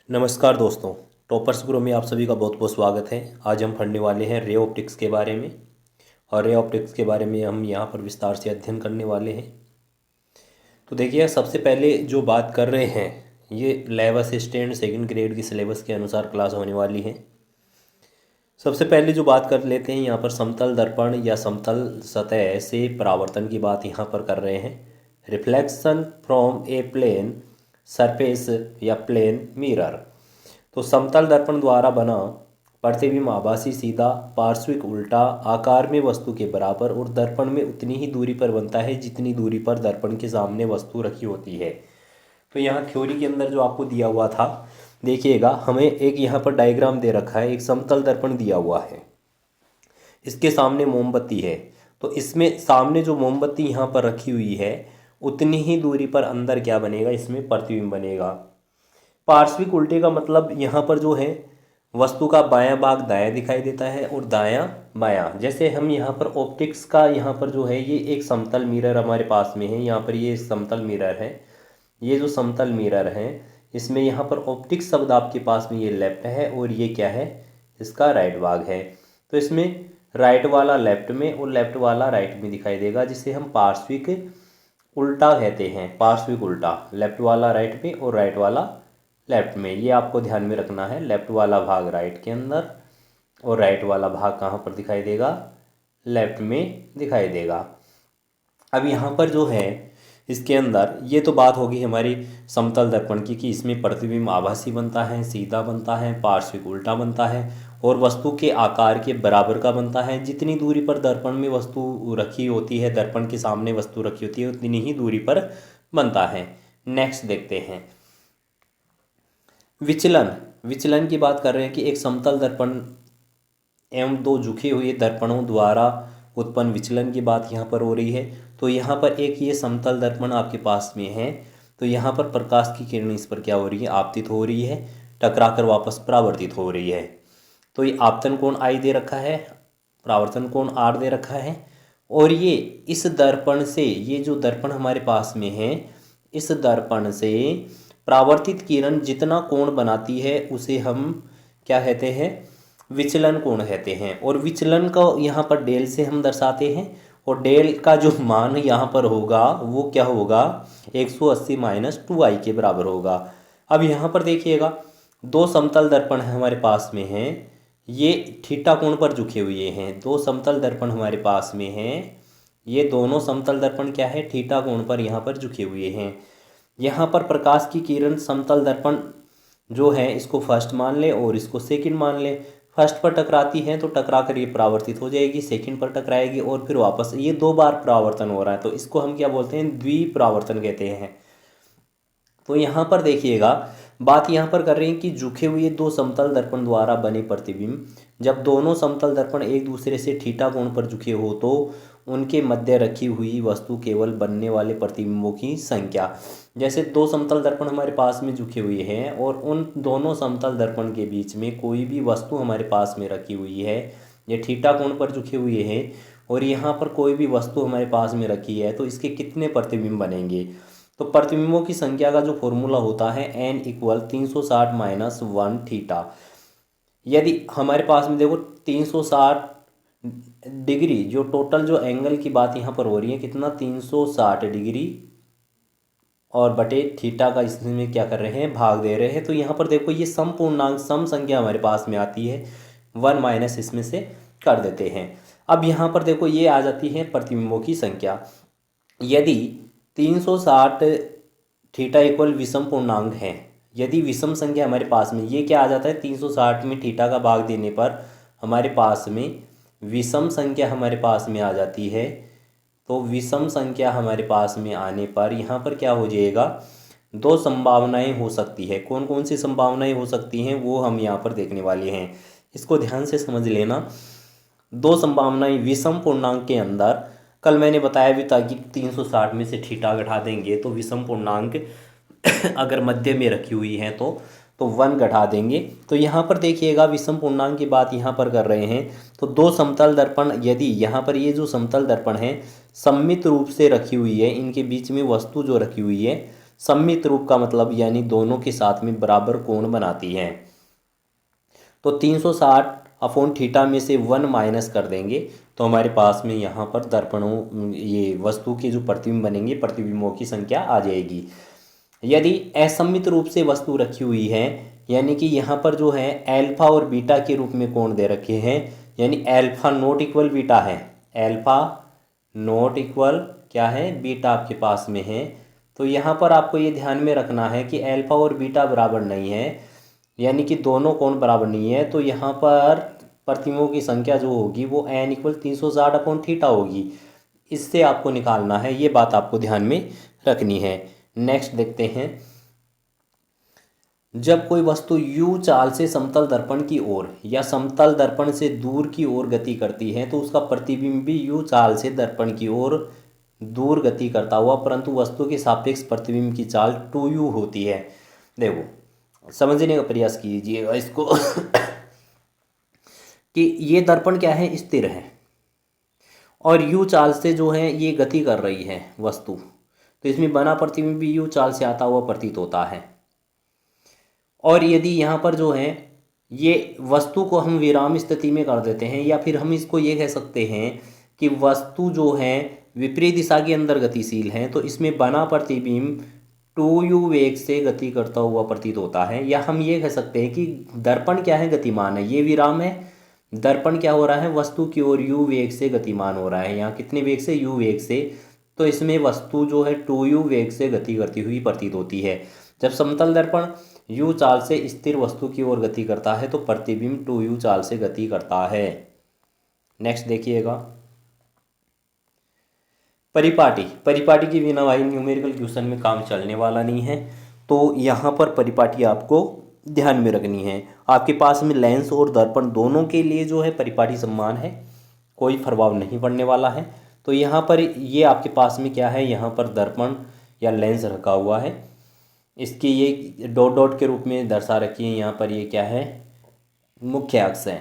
नमस्कार दोस्तों। Toppers grow में आप सभी का बहुत बहुत स्वागत है। आज हम पढ़ने वाले हैं रे ऑप्टिक्स के बारे में, और रे ऑप्टिक्स के बारे में हम यहाँ पर विस्तार से अध्ययन करने वाले हैं। तो देखिए, सबसे पहले जो बात कर रहे हैं, ये लैब असिस्टेंट सेकंड ग्रेड की सिलेबस के अनुसार क्लास होने वाली है। सबसे पहले जो बात कर लेते हैं, यहाँ पर समतल दर्पण या समतल सतह से परावर्तन की बात यहाँ पर कर रहे हैं। Reflection from a plane surface या प्लेन मिरर। तो समतल दर्पण द्वारा बना प्रतिबिंब आभासी सीधा, पार्श्विक उल्टा, आकार में वस्तु के बराबर और दर्पण में उतनी ही दूरी पर बनता है जितनी दूरी पर दर्पण के सामने वस्तु रखी होती है। तो यहाँ थ्योरी के अंदर जो आपको दिया हुआ था, देखिएगा, हमें एक यहाँ पर डायग्राम दे रखा है। एक समतल दर्पण दिया हुआ है, इसके सामने मोमबत्ती है। तो इसमें सामने जो मोमबत्ती यहाँ पर रखी हुई है, उतनी ही दूरी पर अंदर क्या बनेगा, इसमें प्रतिबिंब बनेगा। पार्श्विक उल्टे का मतलब यहाँ पर जो है, वस्तु का बायां भाग दायां दिखाई देता है और दायां बायां। जैसे हम यहाँ पर ऑप्टिक्स का यहाँ पर जो है, ये एक समतल मिरर हमारे पास में है। यहाँ पर ये समतल मिरर है, ये जो समतल मिरर है, इसमें यहाँ पर ऑप्टिक्स शब्द आपके पास में ये लेफ्ट है और ये क्या है, इसका राइट भाग है। तो इसमें राइट वाला लेफ्ट में और लेफ्ट वाला राइट में दिखाई देगा, जिसे हम पार्श्विक उल्टा कहते हैं। पार्श्विक उल्टा, लेफ्ट वाला राइट में और राइट वाला लेफ्ट में। ये आपको ध्यान में रखना है। लेफ्ट वाला भाग राइट के अंदर और राइट वाला भाग कहाँ पर दिखाई देगा, लेफ्ट में दिखाई देगा। अब यहाँ पर जो है, इसके अंदर ये तो बात होगी हमारी समतल दर्पण की, कि इसमें प्रतिबिंब आभासी बनता है, सीधा बनता है, पार्श्विक उल्टा बनता है और वस्तु के आकार के बराबर का बनता है। जितनी दूरी पर दर्पण में वस्तु रखी होती है, दर्पण के सामने वस्तु रखी होती है, उतनी ही दूरी पर बनता है। नेक्स्ट देखते हैं, विचलन। विचलन की बात कर रहे हैं कि एक समतल दर्पण एवं दो झुके हुए दर्पणों द्वारा उत्पन्न विचलन की बात यहाँ पर हो रही है। तो यहाँ पर एक ये समतल दर्पण आपके पास में है, तो यहाँ पर प्रकाश की किरण इस पर क्या हो रही है, आपतित हो रही है, टकराकर वापस परावर्तित हो रही है। तो ये आपतन कोण आई दे रखा है, परावर्तन कोण आर दे रखा है, और ये इस दर्पण से, ये जो दर्पण हमारे पास में है, इस दर्पण से परावर्तित किरण जितना कोण बनाती है उसे हम क्या कहते हैं, विचलन कोण कहते हैं। और विचलन को यहाँ पर डेल से हम दर्शाते हैं, और डेल का जो मान यहाँ पर होगा वो क्या होगा, 180 माइनस 2i के बराबर होगा। अब यहाँ पर देखिएगा, दो समतल दर्पण हमारे पास में हैं, ये थीटा कोण पर झुके हुए हैं। दो समतल दर्पण हमारे पास में हैं, ये दोनों समतल दर्पण क्या है, थीटा कोण पर यहाँ पर झुके हुए हैं। यहाँ पर प्रकाश की किरण समतल दर्पण जो है, इसको फर्स्ट मान ले और इसको सेकंड मान ले। फर्स्ट पर टकराती है तो टकरा कर ये परावर्तित हो जाएगी, सेकंड पर टकराएगी और फिर वापस, ये दो बार परावर्तन हो रहा है, तो इसको हम क्या बोलते हैं, द्विपरावर्तन कहते हैं। तो यहाँ पर देखिएगा, बात यहाँ पर कर रहे हैं कि झुके हुए दो समतल दर्पण द्वारा बने प्रतिबिंब, जब दोनों समतल दर्पण एक दूसरे से थीटा कोण पर झुके हो तो उनके मध्य रखी हुई वस्तु केवल बनने वाले प्रतिबिंबों की संख्या। जैसे दो समतल दर्पण हमारे पास में झुके हुए हैं और उन दोनों समतल दर्पण के बीच में कोई भी वस्तु हमारे पास में रखी हुई है, ये थीटा कोण पर झुके हुए हैं और यहाँ पर कोई भी वस्तु हमारे पास में रखी है, तो इसके कितने प्रतिबिंब बनेंगे। तो प्रतिबिंबों की संख्या का जो फॉर्मूला होता है, n इक्वल 360 माइनस 1 थीटा। यदि हमारे पास में देखो 360 डिग्री, जो टोटल जो एंगल की बात यहाँ पर हो रही है, कितना, 360 डिग्री, और बटे थीटा का इसमें क्या कर रहे हैं, भाग दे रहे हैं। तो यहाँ पर देखो, ये सम पूर्णांक सम संख्या हमारे पास में आती है, 1 माइनस इसमें से कर देते हैं। अब यहाँ पर देखो, ये आ जाती है प्रतिबिंबों की संख्या। यदि 360 थीटा इक्वल विषम पूर्णांक है, यदि विषम संख्या हमारे पास में, ये क्या आ जाता है, 360 में थीटा का भाग देने पर हमारे पास में विषम संख्या हमारे पास में आ जाती है। तो विषम संख्या हमारे पास में आने पर यहाँ पर क्या हो जाएगा, दो संभावनाएं हो सकती है। कौन कौन सी संभावनाएं हो सकती हैं वो हम यहाँ पर देखने वाले हैं, इसको ध्यान से समझ लेना। दो संभावनाएं विषम पूर्णांक के अंदर, कल मैंने बताया भी था कि 360 में से थीटा घटा देंगे तो विषम पूर्णांक अगर मध्य में रखी हुई है तो 1 घटा देंगे। तो यहाँ पर देखिएगा, विषम पूर्णांक की बात यहाँ पर कर रहे हैं। तो दो समतल दर्पण, यदि यहाँ पर ये जो समतल दर्पण है सममित रूप से रखी हुई है, इनके बीच में वस्तु जो रखी हुई है सममित रूप का मतलब यानी दोनों के साथ में बराबर कोण बनाती हैं। तो 360 अपॉन थीटा में से 1 माइनस कर देंगे तो हमारे पास में यहाँ पर दर्पणों ये वस्तु के जो प्रतिबिंब बनेंगे प्रतिबिंबों की संख्या आ जाएगी। यदि असममित रूप से वस्तु रखी हुई है यानी कि यहाँ पर जो है अल्फा और बीटा के रूप में कोण दे रखे हैं, यानी अल्फा नॉट इक्वल बीटा है, अल्फा नॉट इक्वल क्या है बीटा आपके पास में है। तो यहाँ पर आपको ये ध्यान में रखना है कि अल्फा और बीटा बराबर नहीं है, यानी कि दोनों कोण बराबर नहीं है। तो यहाँ पर प्रतिबिंबों की संख्या जो होगी वो n इक्वल 360 अपॉन थीटा होगी। इससे आपको निकालना है, ये बात आपको ध्यान में रखनी है। नेक्स्ट देखते हैं, जब कोई वस्तु u चाल से समतल दर्पण की ओर या समतल दर्पण से दूर की ओर गति करती है तो उसका प्रतिबिंब भी u चाल से दर्पण की ओर दूर गति करता हुआ परंतु वस्तु के सापेक्ष प्रतिबिंब की चाल 2u होती है। देखो समझने का प्रयास कीजिएगा इसको कि ये दर्पण क्या है, स्थिर है और u चाल से जो है ये गति कर रही है वस्तु, तो इसमें बना प्रतिबिंब भी u चाल से आता हुआ प्रतीत होता है। और यदि यहाँ पर जो है ये वस्तु को हम विराम स्थिति में कर देते हैं, या फिर हम इसको ये कह सकते हैं कि वस्तु जो है विपरीत दिशा के अंदर गतिशील है, तो इसमें बना प्रतिबिंब 2u वेग से गति करता हुआ प्रतीत होता है। या हम ये कह सकते हैं कि दर्पण क्या है, गतिमान है, ये विराम है, दर्पण क्या हो रहा है वस्तु की ओर u वेग से गतिमान हो रहा है। यहाँ कितने वेग से, u वेग से, तो इसमें वस्तु जो है 2u वेग से गति करती हुई प्रतीत होती है। जब समतल दर्पण u चाल से स्थिर वस्तु की ओर गति करता है तो प्रतिबिंब 2u चाल से गति करता है। नेक्स्ट देखिएगा, परिपाटी। परिपाटी के बिना भाई न्यूमेरिकल क्वेश्चन में काम चलने वाला नहीं है, तो यहाँ पर परिपाटी आपको ध्यान में रखनी है। आपके पास में लेंस और दर्पण दोनों के लिए जो है परिपाटी समान है, कोई प्रभाव नहीं पड़ने वाला है। तो यहाँ पर ये आपके पास में क्या है, यहाँ पर दर्पण या लेंस रखा हुआ है, इसकी ये डॉट डॉट के रूप में दर्शा रखी है। यहाँ पर ये क्या है, मुख्य अक्ष है,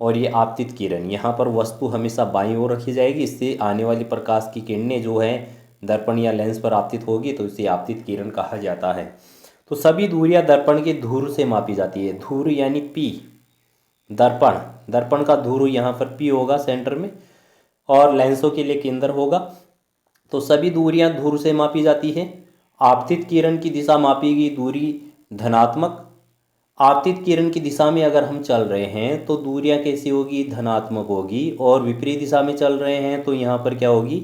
और ये आपतित किरण। यहाँ पर वस्तु हमेशा बाईं ओर रखी जाएगी, इससे आने वाली प्रकाश की किरणें जो है दर्पण या लेंस पर आपतित होगी, तो इसे आपतित किरण कहा जाता है। तो सभी दूरियां दर्पण के धुर से मापी जाती है। धुर यानी P, दर्पण का धुर यहाँ पर P होगा सेंटर में, और लेंसों के लिए केंद्र होगा। तो सभी दूरियां धुर से मापी जाती है। आपतित किरण की दिशा मापी गई दूरी धनात्मक, आपतित किरण की दिशा में अगर हम चल रहे हैं तो दूरियां कैसी होगी, धनात्मक होगी, और विपरीत दिशा में चल रहे हैं तो यहाँ पर क्या होगी,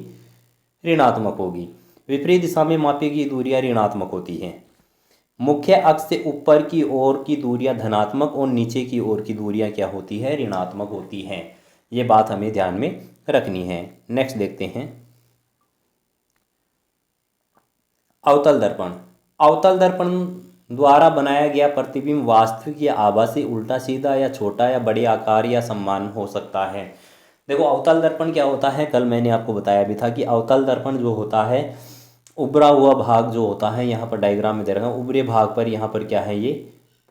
ऋणात्मक होगी। विपरीत दिशा में मापी गई दूरियां ऋणात्मक होती हैं। मुख्य अक्ष से ऊपर की ओर की दूरियां धनात्मक और नीचे की ओर की दूरियां क्या होती है, ऋणात्मक होती हैं। ये बात हमें ध्यान में रखनी है। नेक्स्ट देखते हैं, अवतल दर्पण। अवतल दर्पण द्वारा बनाया गया प्रतिबिंब वास्तविक या आभासी, उल्टा सीधा या छोटा या बड़े आकार या समान हो सकता है। देखो अवतल दर्पण क्या होता है, कल मैंने आपको बताया भी था कि अवतल दर्पण जो होता है उभरा हुआ भाग जो होता है, यहाँ पर डायग्राम में दे रखा है, उभरे भाग पर यहाँ पर क्या है, ये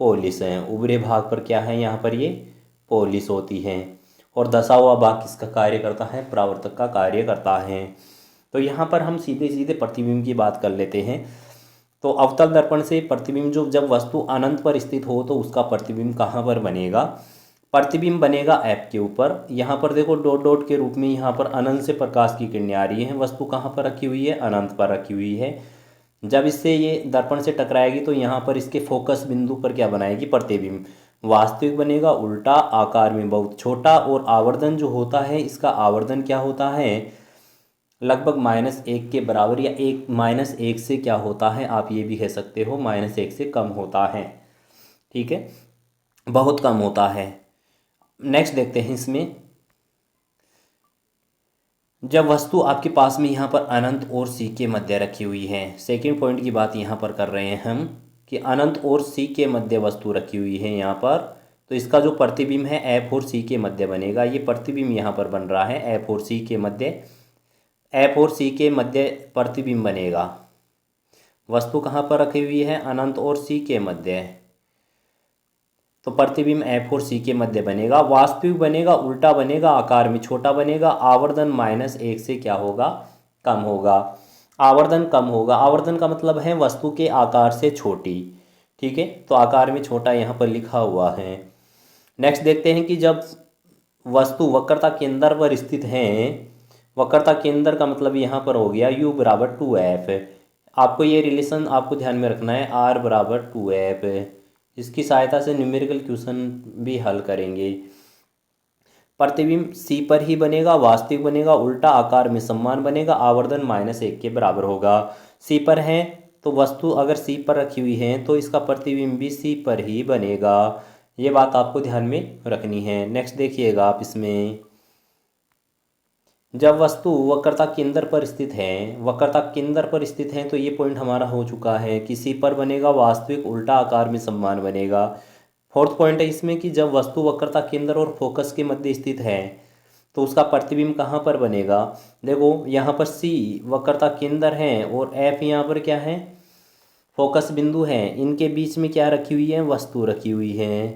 पोलिस है। उभरे भाग पर क्या है, यहाँ पर ये पोलिस होती है, और धंसा हुआ भाग किसका कार्य करता है, परावर्तक का कार्य करता है। तो यहाँ पर हम सीधे सीधे प्रतिबिंब की बात कर लेते हैं। तो अवतल दर्पण से प्रतिबिंब जो जब वस्तु अनंत पर स्थित हो तो उसका प्रतिबिंब कहाँ पर बनेगा, प्रतिबिंब बनेगा ऐप के ऊपर। यहाँ पर देखो डॉट डॉट के रूप में यहाँ पर अनंत से प्रकाश की किरणें आ रही हैं, वस्तु कहाँ पर रखी हुई है, अनंत पर रखी हुई है। जब इससे ये दर्पण से टकराएगी तो यहाँ पर इसके फोकस बिंदु पर क्या बनाएगी, प्रतिबिंब। वास्तविक बनेगा उल्टा, आकार में बहुत छोटा, और आवर्धन जो होता है इसका आवर्धन क्या होता है, लगभग -1 के बराबर, या -1 से क्या होता है, आप ये भी कह सकते हो -1 से कम होता है। ठीक है, बहुत कम होता है। नेक्स्ट देखते हैं इसमें, जब वस्तु आपके पास में यहाँ पर अनंत और सी के मध्य रखी हुई है, सेकंड पॉइंट की बात यहाँ पर कर रहे हैं हम कि अनंत और सी के मध्य वस्तु रखी हुई है यहाँ पर, तो इसका जो प्रतिबिंब है एफ और सी के मध्य बनेगा। ये प्रतिबिंब यहाँ पर बन रहा है एफ और सी के मध्य, एफ और सी के मध्य प्रतिबिंब बनेगा। वस्तु कहाँ पर रखी हुई है, अनंत और सी के मध्य, तो प्रतिबिंब एफ और सी के मध्य बनेगा। वास्तविक बनेगा उल्टा बनेगा, आकार में छोटा बनेगा, आवर्धन -1 से क्या होगा, कम होगा। आवर्धन कम होगा। आवर्धन का मतलब है वस्तु के आकार से छोटी, ठीक है, तो आकार में छोटा यहाँ पर लिखा हुआ है। नेक्स्ट देखते हैं कि जब वस्तु वक्रता केंद्र पर स्थित है, वक्रता केंद्र का मतलब यहाँ पर हो गया u बराबर 2f। आपको ये रिलेशन आपको ध्यान में रखना है, r बराबर 2f। इसकी सहायता से न्यूमेरिकल क्वेश्चन भी हल करेंगे। प्रतिबिंब C पर ही बनेगा, वास्तविक बनेगा, उल्टा आकार में समान बनेगा, आवर्धन -1 के बराबर होगा। C पर है तो वस्तु अगर C पर रखी हुई है तो इसका प्रतिबिंब भी C पर ही बनेगा। ये बात आपको ध्यान में रखनी है। नेक्स्ट देखिएगा आप इसमें, जब वस्तु वक्रता केंद्र पर स्थित है, वक्रता केंद्र पर स्थित है तो ये पॉइंट हमारा हो चुका है कि C पर बनेगा, वास्तविक, उल्टा आकार में समान बनेगा। फोर्थ पॉइंट है इसमें कि जब वस्तु वक्रता केंद्र और फोकस के मध्य स्थित है तो उसका प्रतिबिंब कहाँ पर बनेगा। देखो यहाँ पर C वक्रता केंद्र है और F यहाँ पर क्या है, फोकस बिंदु है। इनके बीच में क्या रखी हुई है, वस्तु रखी हुई है।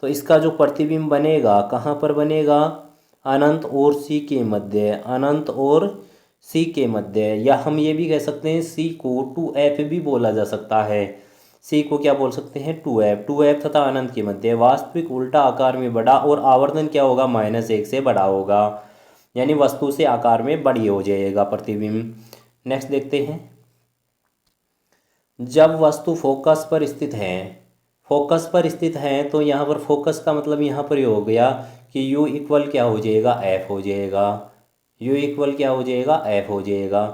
तो इसका जो प्रतिबिंब बनेगा कहाँ पर बनेगा, अनंत और C के मध्य, अनंत और C के मध्य। या हम ये भी कह सकते हैं C को 2f भी बोला जा सकता है। C को क्या बोल सकते हैं, 2f, 2f तथा अनंत के मध्य। वास्तविक, उल्टा आकार में बड़ा और आवर्धन क्या होगा, -1 से बड़ा होगा, यानी वस्तु से आकार में बड़ी हो जाएगा प्रतिबिंब। नेक्स्ट देखते हैं, जब वस्तु फोकस पर स्थित है, फोकस पर स्थित है तो यहाँ पर फोकस का मतलब यहाँ पर ये हो गया कि U इक्वल क्या हो जाएगा, F हो जाएगा। U इक्वल क्या हो जाएगा, F हो जाएगा।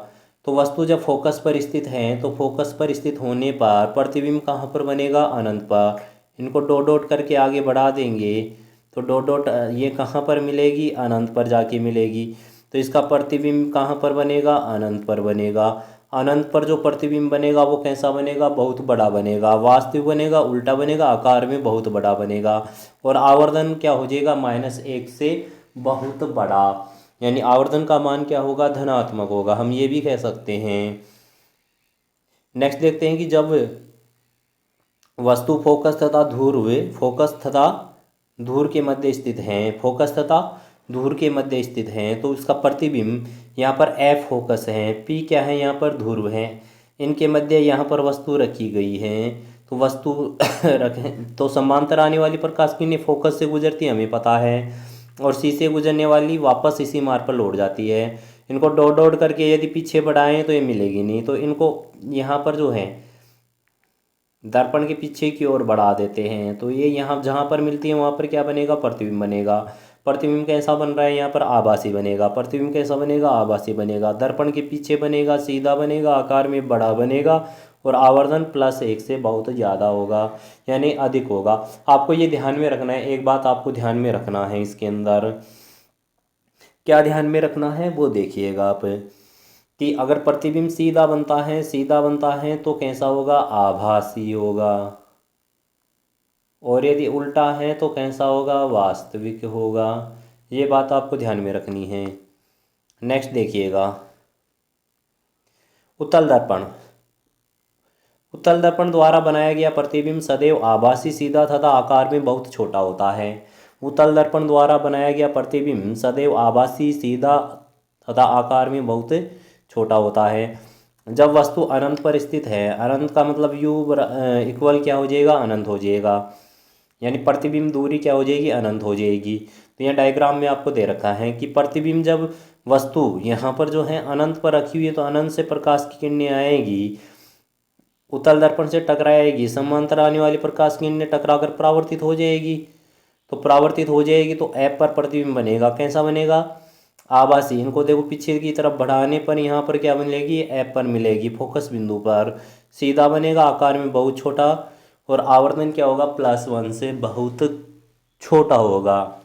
तो वस्तु जब फोकस पर स्थित है तो फोकस पर स्थित होने पर प्रतिबिंब कहाँ पर बनेगा, अनंत पर। इनको डॉट डॉट करके आगे बढ़ा देंगे तो डॉट डॉट ये कहाँ पर मिलेगी, अनंत पर जाके मिलेगी। तो इसका प्रतिबिंब कहाँ पर बनेगा, अनंत पर बनेगा। अनंत पर जो प्रतिबिंब बनेगा वो कैसा बनेगा, बहुत बड़ा बनेगा, वास्तविक बनेगा, उल्टा बनेगा, आकार में बहुत बड़ा बनेगा। और आवर्धन क्या हो जाएगा, -1 से बहुत बड़ा, यानी आवर्धन का मान क्या होगा, धनात्मक होगा, हम ये भी कह सकते हैं। नेक्स्ट देखते हैं कि जब वस्तु फोकस तथा ध्रुव, फोकस तथा ध्रुव के मध्य स्थित हैं, फोकस तथा ध्रुव के मध्य स्थित हैं तो उसका प्रतिबिंब यहाँ पर F फोकस है, P क्या है, यहाँ पर ध्रुव है, इनके मध्य यहाँ पर वस्तु रखी गई है। तो वस्तु रखें तो समांतर आने वाली प्रकाश किरणें फोकस से गुजरती है, हमें पता है, और C से गुजरने वाली वापस इसी मार्ग पर लौट जाती है। इनको डॉट डॉट करके यदि पीछे बढ़ाएं तो ये मिलेगी नहीं, तो इनको यहाँ पर जो है दर्पण के पीछे की ओर बढ़ा देते हैं तो ये यहाँ जहाँ पर मिलती है वहाँ पर क्या बनेगा, प्रतिबिंब बनेगा। प्रतिबिंब कैसा बन रहा है, यहाँ पर आभासी बनेगा। प्रतिबिंब कैसा बनेगा, आभासी बनेगा। दर्पण के पीछे बनेगा, सीधा बनेगा, आकार में बड़ा बनेगा और आवर्धन +1 से बहुत ज़्यादा होगा, यानी अधिक होगा। आपको ये ध्यान में रखना है, एक बात आपको ध्यान में रखना है इसके अंदर, क्या ध्यान में रखना है वो देखिएगा आप, कि अगर प्रतिबिंब सीधा बनता है, सीधा बनता है तो कैसा होगा, आभासी होगा, और यदि उल्टा है तो कैसा होगा, वास्तविक होगा। ये बात आपको ध्यान में रखनी है। नेक्स्ट देखिएगा, उत्तल दर्पण। उत्तल दर्पण द्वारा बनाया गया प्रतिबिंब सदैव आभासी, सीधा तथा आकार में बहुत छोटा होता है। उत्तल दर्पण द्वारा बनाया गया प्रतिबिंब सदैव आभासी, सीधा तथा आकार में बहुत छोटा होता है। जब वस्तु अनंत पर स्थित है, अनंत का मतलब U इक्वल क्या हो जाएगा, अनंत हो जाएगा, यानी प्रतिबिंब दूरी क्या हो जाएगी, अनंत हो जाएगी। तो यहाँ डायग्राम में आपको दे रखा है कि प्रतिबिंब जब वस्तु यहाँ पर जो है अनंत पर रखी हुई है तो अनंत से प्रकाश की किरणें आएगी, उत्तल दर्पण से टकराएगी, समांतर आने वाली प्रकाश की किरणें टकरा कर परावर्तित हो जाएगी। तो परावर्तित हो जाएगी तो F पर प्रतिबिंब बनेगा, कैसा बनेगा, आभासी। इनको देखो पीछे की तरफ बढ़ाने पर यहाँ पर क्या मिलेगी, F पर मिलेगी, फोकस बिंदु पर। सीधा बनेगा, आकार में बहुत छोटा, और आवर्धन क्या होगा, +1 से बहुत छोटा होगा।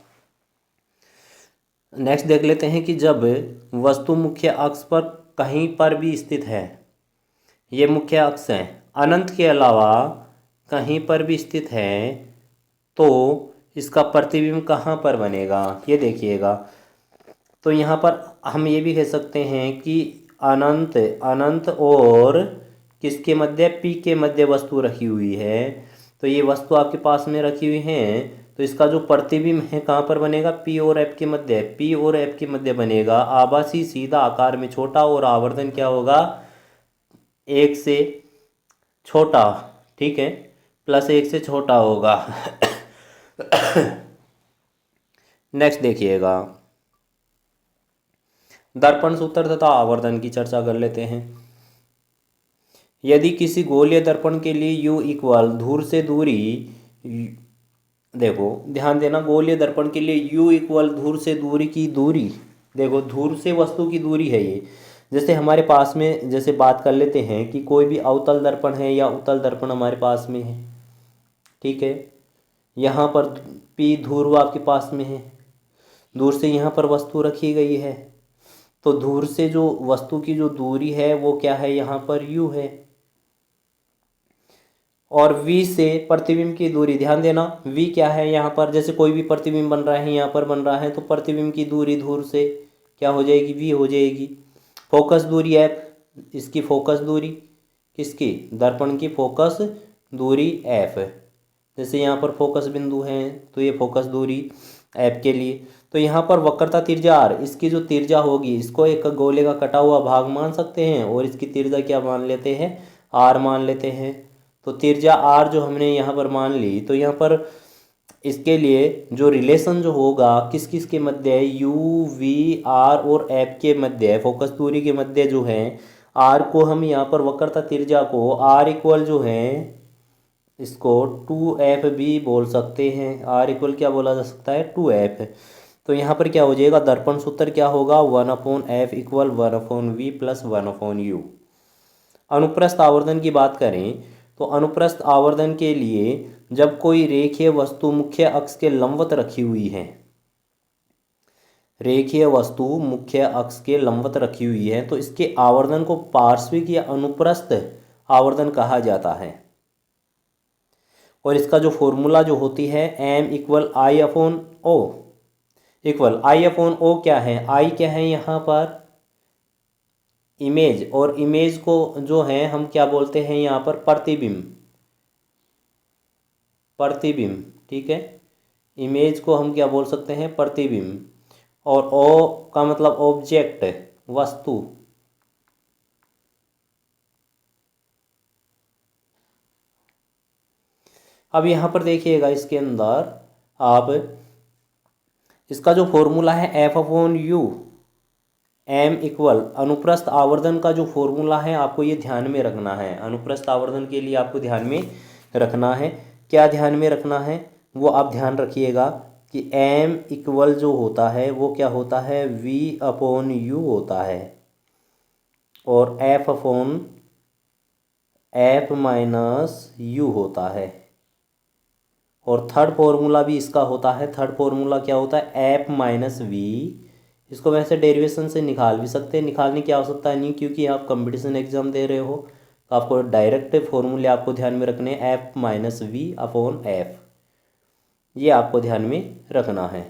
नेक्स्ट देख लेते हैं कि जब वस्तु मुख्य अक्ष पर कहीं पर भी स्थित है, ये मुख्य अक्ष है, अनंत के अलावा कहीं पर भी स्थित है तो इसका प्रतिबिंब कहाँ पर बनेगा, ये देखिएगा। तो यहाँ पर हम ये भी कह सकते हैं कि अनंत, अनंत और किसके मध्य, P के मध्य वस्तु रखी हुई है। तो ये वस्तु आपके पास में रखी हुई है तो इसका जो प्रतिबिंब है कहाँ पर बनेगा, पी और एफ के मध्य, पी और एफ के मध्य बनेगा। आभासी सीधा आकार में छोटा और आवर्धन क्या होगा, 1 से छोटा, ठीक है, +1 से छोटा होगा। नेक्स्ट देखिएगा, दर्पण सूत्र तथा आवर्धन की चर्चा कर लेते हैं। यदि किसी गोलीय दर्पण के लिए U इक्वल धूर से दूरी, देखो ध्यान देना, गोलीय दर्पण के लिए U इक्वल धूर से दूरी की दूरी, देखो धूर से वस्तु की दूरी है ये। जैसे हमारे पास में, जैसे बात कर लेते हैं कि कोई भी अवतल दर्पण है या उत्तल दर्पण हमारे पास में है, ठीक है, यहाँ पर P ध्रुव आपके पास में है, दूर से यहाँ पर वस्तु रखी गई है, तो दूर से जो वस्तु की जो दूरी है वो क्या है, यहाँ पर U है। और V से प्रतिबिंब की दूरी, ध्यान देना V क्या है यहाँ पर, जैसे कोई भी प्रतिबिंब बन रहा है यहाँ पर बन रहा है, तो प्रतिबिंब की दूरी धूर से क्या हो जाएगी, V हो जाएगी। फोकस दूरी F, इसकी फोकस दूरी, किसकी, दर्पण की फोकस दूरी F, जैसे यहाँ पर फोकस बिंदु है तो ये फोकस दूरी F के लिए। तो यहाँ पर वक्रता त्रिज्या R, इसकी जो त्रिज्या होगी इसको एक गोले का कटा हुआ भाग मान सकते हैं और इसकी त्रिज्या क्या मान लेते हैं, R मान लेते हैं। तो त्रिज्या R जो हमने यहाँ पर मान ली, तो यहाँ पर इसके लिए जो रिलेशन जो होगा किस किस के मध्य है, U V R और F के मध्य है, फोकस दूरी के मध्य जो है। R को हम यहाँ पर वक्रता त्रिज्या को R इक्वल जो है इसको 2F भी बोल सकते हैं, R इक्वल क्या बोला जा सकता है, 2F। तो यहाँ पर क्या हो जाएगा, दर्पण सूत्र क्या होगा, 1/F equal 1/V plus 1/U। अनुप्रस्थ आवर्धन की बात करें तो अनुप्रस्थ आवर्धन के लिए जब कोई रेखीय वस्तु मुख्य अक्ष के लंबवत रखी हुई है, रेखीय वस्तु मुख्य अक्ष के लंबवत रखी हुई है, तो इसके आवर्धन को पार्श्विक या अनुप्रस्थ आवर्धन कहा जाता है। और इसका जो फॉर्मूला जो होती है M equal I/O, equal I/O क्या है, I क्या है यहाँ पर इमेज, और इमेज को जो है हम क्या बोलते हैं यहाँ पर, प्रतिबिंब, प्रतिबिंब, ठीक है, इमेज को हम क्या बोल सकते हैं, प्रतिबिंब। और O का मतलब ऑब्जेक्ट, वस्तु। अब यहाँ पर देखिएगा इसके अंदर आप इसका जो फॉर्मूला है F/U, M इक्वल अनुप्रस्थ आवर्धन का जो फॉर्मूला है आपको ये ध्यान में रखना है। अनुप्रस्थ आवर्धन के लिए आपको ध्यान में रखना है, क्या ध्यान में रखना है वो आप ध्यान रखिएगा कि M इक्वल जो होता है वो क्या होता है, V/U होता है, और F/F-U होता है। और थर्ड फॉर्मूला भी इसका होता है, थर्ड फॉर्मूला क्या होता है, F-V। इसको वैसे डेरिवेशन से निकाल भी सकते हैं, निकालने की आवश्यकता नहीं क्योंकि आप कंपटीशन एग्जाम दे रहे हो, तो आपको डायरेक्ट फॉर्मूले आपको ध्यान में रखने, F-V/F, ये आपको ध्यान में रखना है।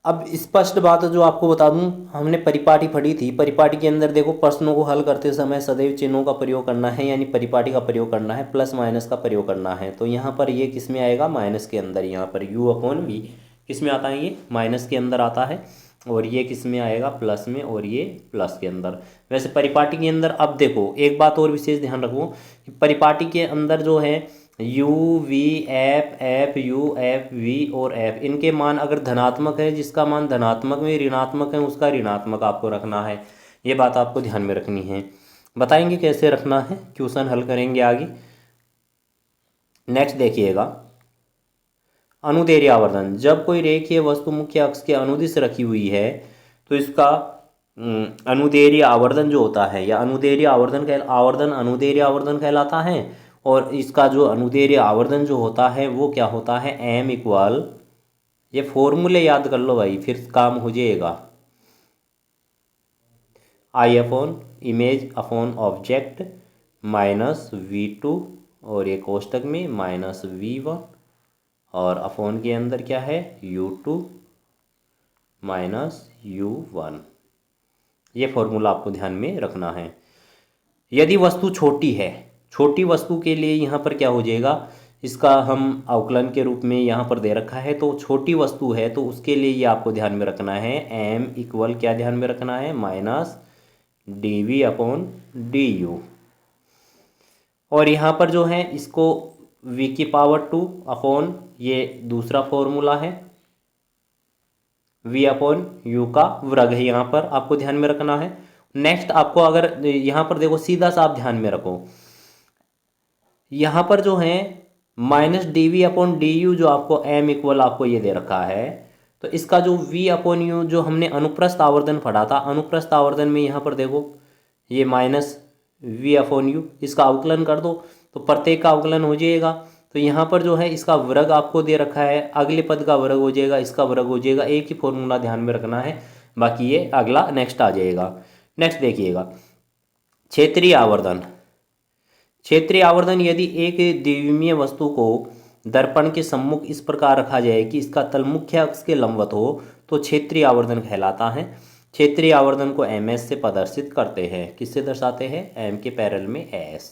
अब स्पष्ट बात जो आपको बता दूं, हमने परिपाटी पढ़ी थी, परिपाटी के अंदर देखो प्रश्नों को हल करते समय सदैव चिन्हों का प्रयोग करना है, यानी परिपाटी का प्रयोग करना है, प्लस माइनस का प्रयोग करना है। तो यहाँ पर ये किस में आएगा, माइनस के अंदर, यहाँ पर U/V किस में आता है, ये माइनस के अंदर आता है, और ये किस में आएगा, प्लस में, और ये प्लस के अंदर। वैसे परिपाटी के अंदर अब देखो एक बात और विशेष ध्यान रखो कि परिपाटी के अंदर जो है U V F U F V और F, इनके मान अगर धनात्मक है, जिसका मान धनात्मक में ऋणात्मक है उसका ऋणात्मक आपको रखना है, ये बात आपको ध्यान में रखनी है। बताएंगे कैसे रखना है, क्वेश्चन हल करेंगे आगे। नेक्स्ट देखिएगा, अनुदैर्ध्य आवर्धन। जब कोई रेखीय वस्तु मुख्य अक्ष के अनुदिश रखी हुई है तो इसका अनुदैर्ध्य आवर्धन जो होता है, या अनुदैर्ध्य आवर्धन अनुदैर्ध्य आवर्धन कहलाता है। और इसका जो अनुदैर्ध्य आवर्धन जो होता है वो क्या होता है, M इक्वल, ये फॉर्मूले याद कर लो भाई फिर काम हो जाएगा, I/, image upon object minus V2, और ये कोष्टक में माइनस V1, और अपॉन के अंदर क्या है, U2 माइनस U1। ये फॉर्मूला आपको ध्यान में रखना है। यदि वस्तु छोटी है, छोटी वस्तु के लिए यहाँ पर क्या हो जाएगा, इसका हम अवकलन के रूप में यहाँ पर दे रखा है, तो छोटी वस्तु है तो उसके लिए ये आपको ध्यान में रखना है, m इक्वल क्या ध्यान में रखना है, माइनस dv/du। और यहाँ पर जो है इसको v⁴ अपॉन ये दूसरा फॉर्मूला है, v/u का वर्ग है, यहाँ पर आपको ध्यान में रखना है। नेक्स्ट आपको अगर यहाँ पर देखो सीधा सा आप ध्यान में रखो, यहाँ पर जो है माइनस dv/du जो आपको m इक्वल आपको ये दे रखा है, तो इसका जो v/u जो हमने अनुप्रस्थ आवर्धन पढ़ा था, अनुप्रस्थ आवर्धन में यहाँ पर देखो ये माइनस v/u, इसका अवकलन कर दो तो प्रत्येक का अवकलन हो जाएगा। तो यहाँ पर जो है इसका वर्ग आपको दे रखा है, अगले पद का वर्ग हो जाएगा, इसका वर्ग हो जाएगा, एक ही फॉर्मूला ध्यान में रखना है, बाकी ये अगला नेक्स्ट आ जाएगा। नेक्स्ट देखिएगा क्षेत्रीय आवर्धन। क्षेत्रीय आवर्धन यदि एक द्विमीय वस्तु को दर्पण के सम्मुख इस प्रकार रखा जाए कि इसका तल मुख्य अक्ष के लंबवत हो तो क्षेत्रीय आवर्धन कहलाता है। क्षेत्रीय आवर्धन को ms से प्रदर्शित करते हैं, किससे दर्शाते हैं, m के पैरेलल में s।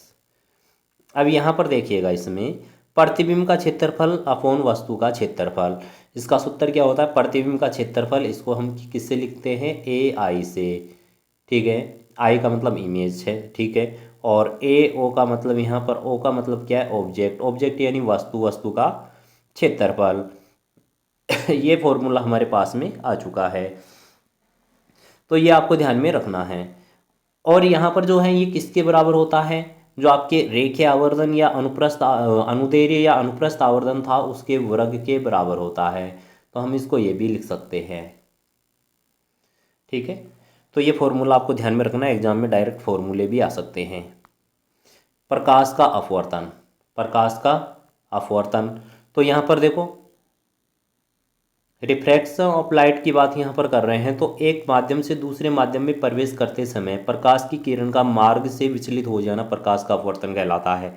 अब यहाँ पर देखिएगा इसमें प्रतिबिंब का क्षेत्रफल अपॉन वस्तु का क्षेत्रफल, इसका सूत्र क्या होता है, प्रतिबिंब का क्षेत्रफल इसको हम किससे लिखते हैं, ai से, ठीक है, आई का मतलब इमेज है, ठीक है, और ओ का मतलब यहाँ पर ओ का मतलब क्या है, ऑब्जेक्ट, ऑब्जेक्ट यानी वस्तु, वस्तु का क्षेत्रफल। ये फॉर्मूला हमारे पास में आ चुका है, तो ये आपको ध्यान में रखना है। और यहाँ पर जो है ये किसके बराबर होता है, जो आपके रेखीय आवर्धन या अनुप्रस्थ अनुदैर्ध्य या अनुप्रस्थ आवर्धन था उसके वर्ग के बराबर होता है, तो हम इसको ये भी लिख सकते हैं, ठीक है। तो ये फॉर्मूला आपको ध्यान में रखना है, एग्जाम में डायरेक्ट फॉर्मूले भी आ सकते हैं। प्रकाश का अपवर्तन, प्रकाश का अपवर्तन, तो यहाँ पर देखो रिफ्रैक्शन ऑफ लाइट की बात यहाँ पर कर रहे हैं, तो एक माध्यम से दूसरे माध्यम में प्रवेश करते समय प्रकाश की किरण का मार्ग से विचलित हो जाना प्रकाश का अपवर्तन कहलाता है।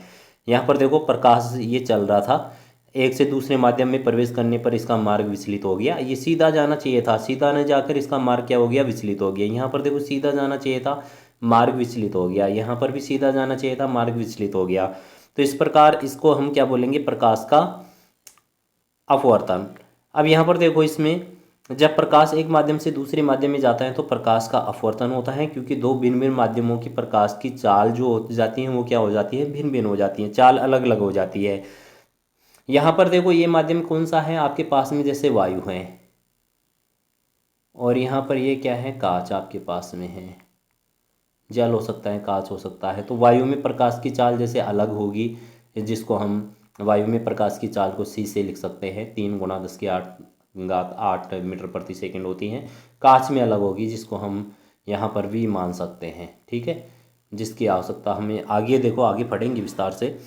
यहाँ पर देखो प्रकाश ये चल रहा था, एक से दूसरे माध्यम में प्रवेश करने पर इसका मार्ग विचलित हो गया, ये सीधा जाना चाहिए था, सीधा न जाकर इसका मार्ग क्या हो गया, विचलित हो गया। यहाँ पर देखो सीधा जाना चाहिए था, मार्ग विचलित हो गया, यहाँ पर भी सीधा जाना चाहिए था, मार्ग विचलित हो गया। तो इस प्रकार इसको हम क्या बोलेंगे, प्रकाश का अपवर्तन। अब यहाँ पर देखो इसमें जब प्रकाश एक माध्यम से दूसरे माध्यम में जाता है तो प्रकाश का अपवर्तन होता है, क्योंकि दो भिन्न भिन्न माध्यमों की प्रकाश की चाल जो हो जाती है वो क्या हो जाती है, भिन्न भिन्न हो जाती है, चाल अलग अलग हो जाती है। यहाँ पर देखो ये माध्यम कौन सा है आपके पास में, जैसे वायु है, और यहाँ पर ये क्या है, कांच आपके पास में है, जल हो सकता है, कांच हो सकता है। तो वायु में प्रकाश की चाल जैसे अलग होगी, जिसको हम वायु में प्रकाश की चाल को c से लिख सकते हैं, 3×10⁸ मीटर प्रति सेकंड होती हैं। कांच में अलग होगी, जिसको हम यहाँ पर v मान सकते हैं, ठीक है, जिसकी आवश्यकता हमें आगे देखो आगे पढ़ेंगे विस्तार से।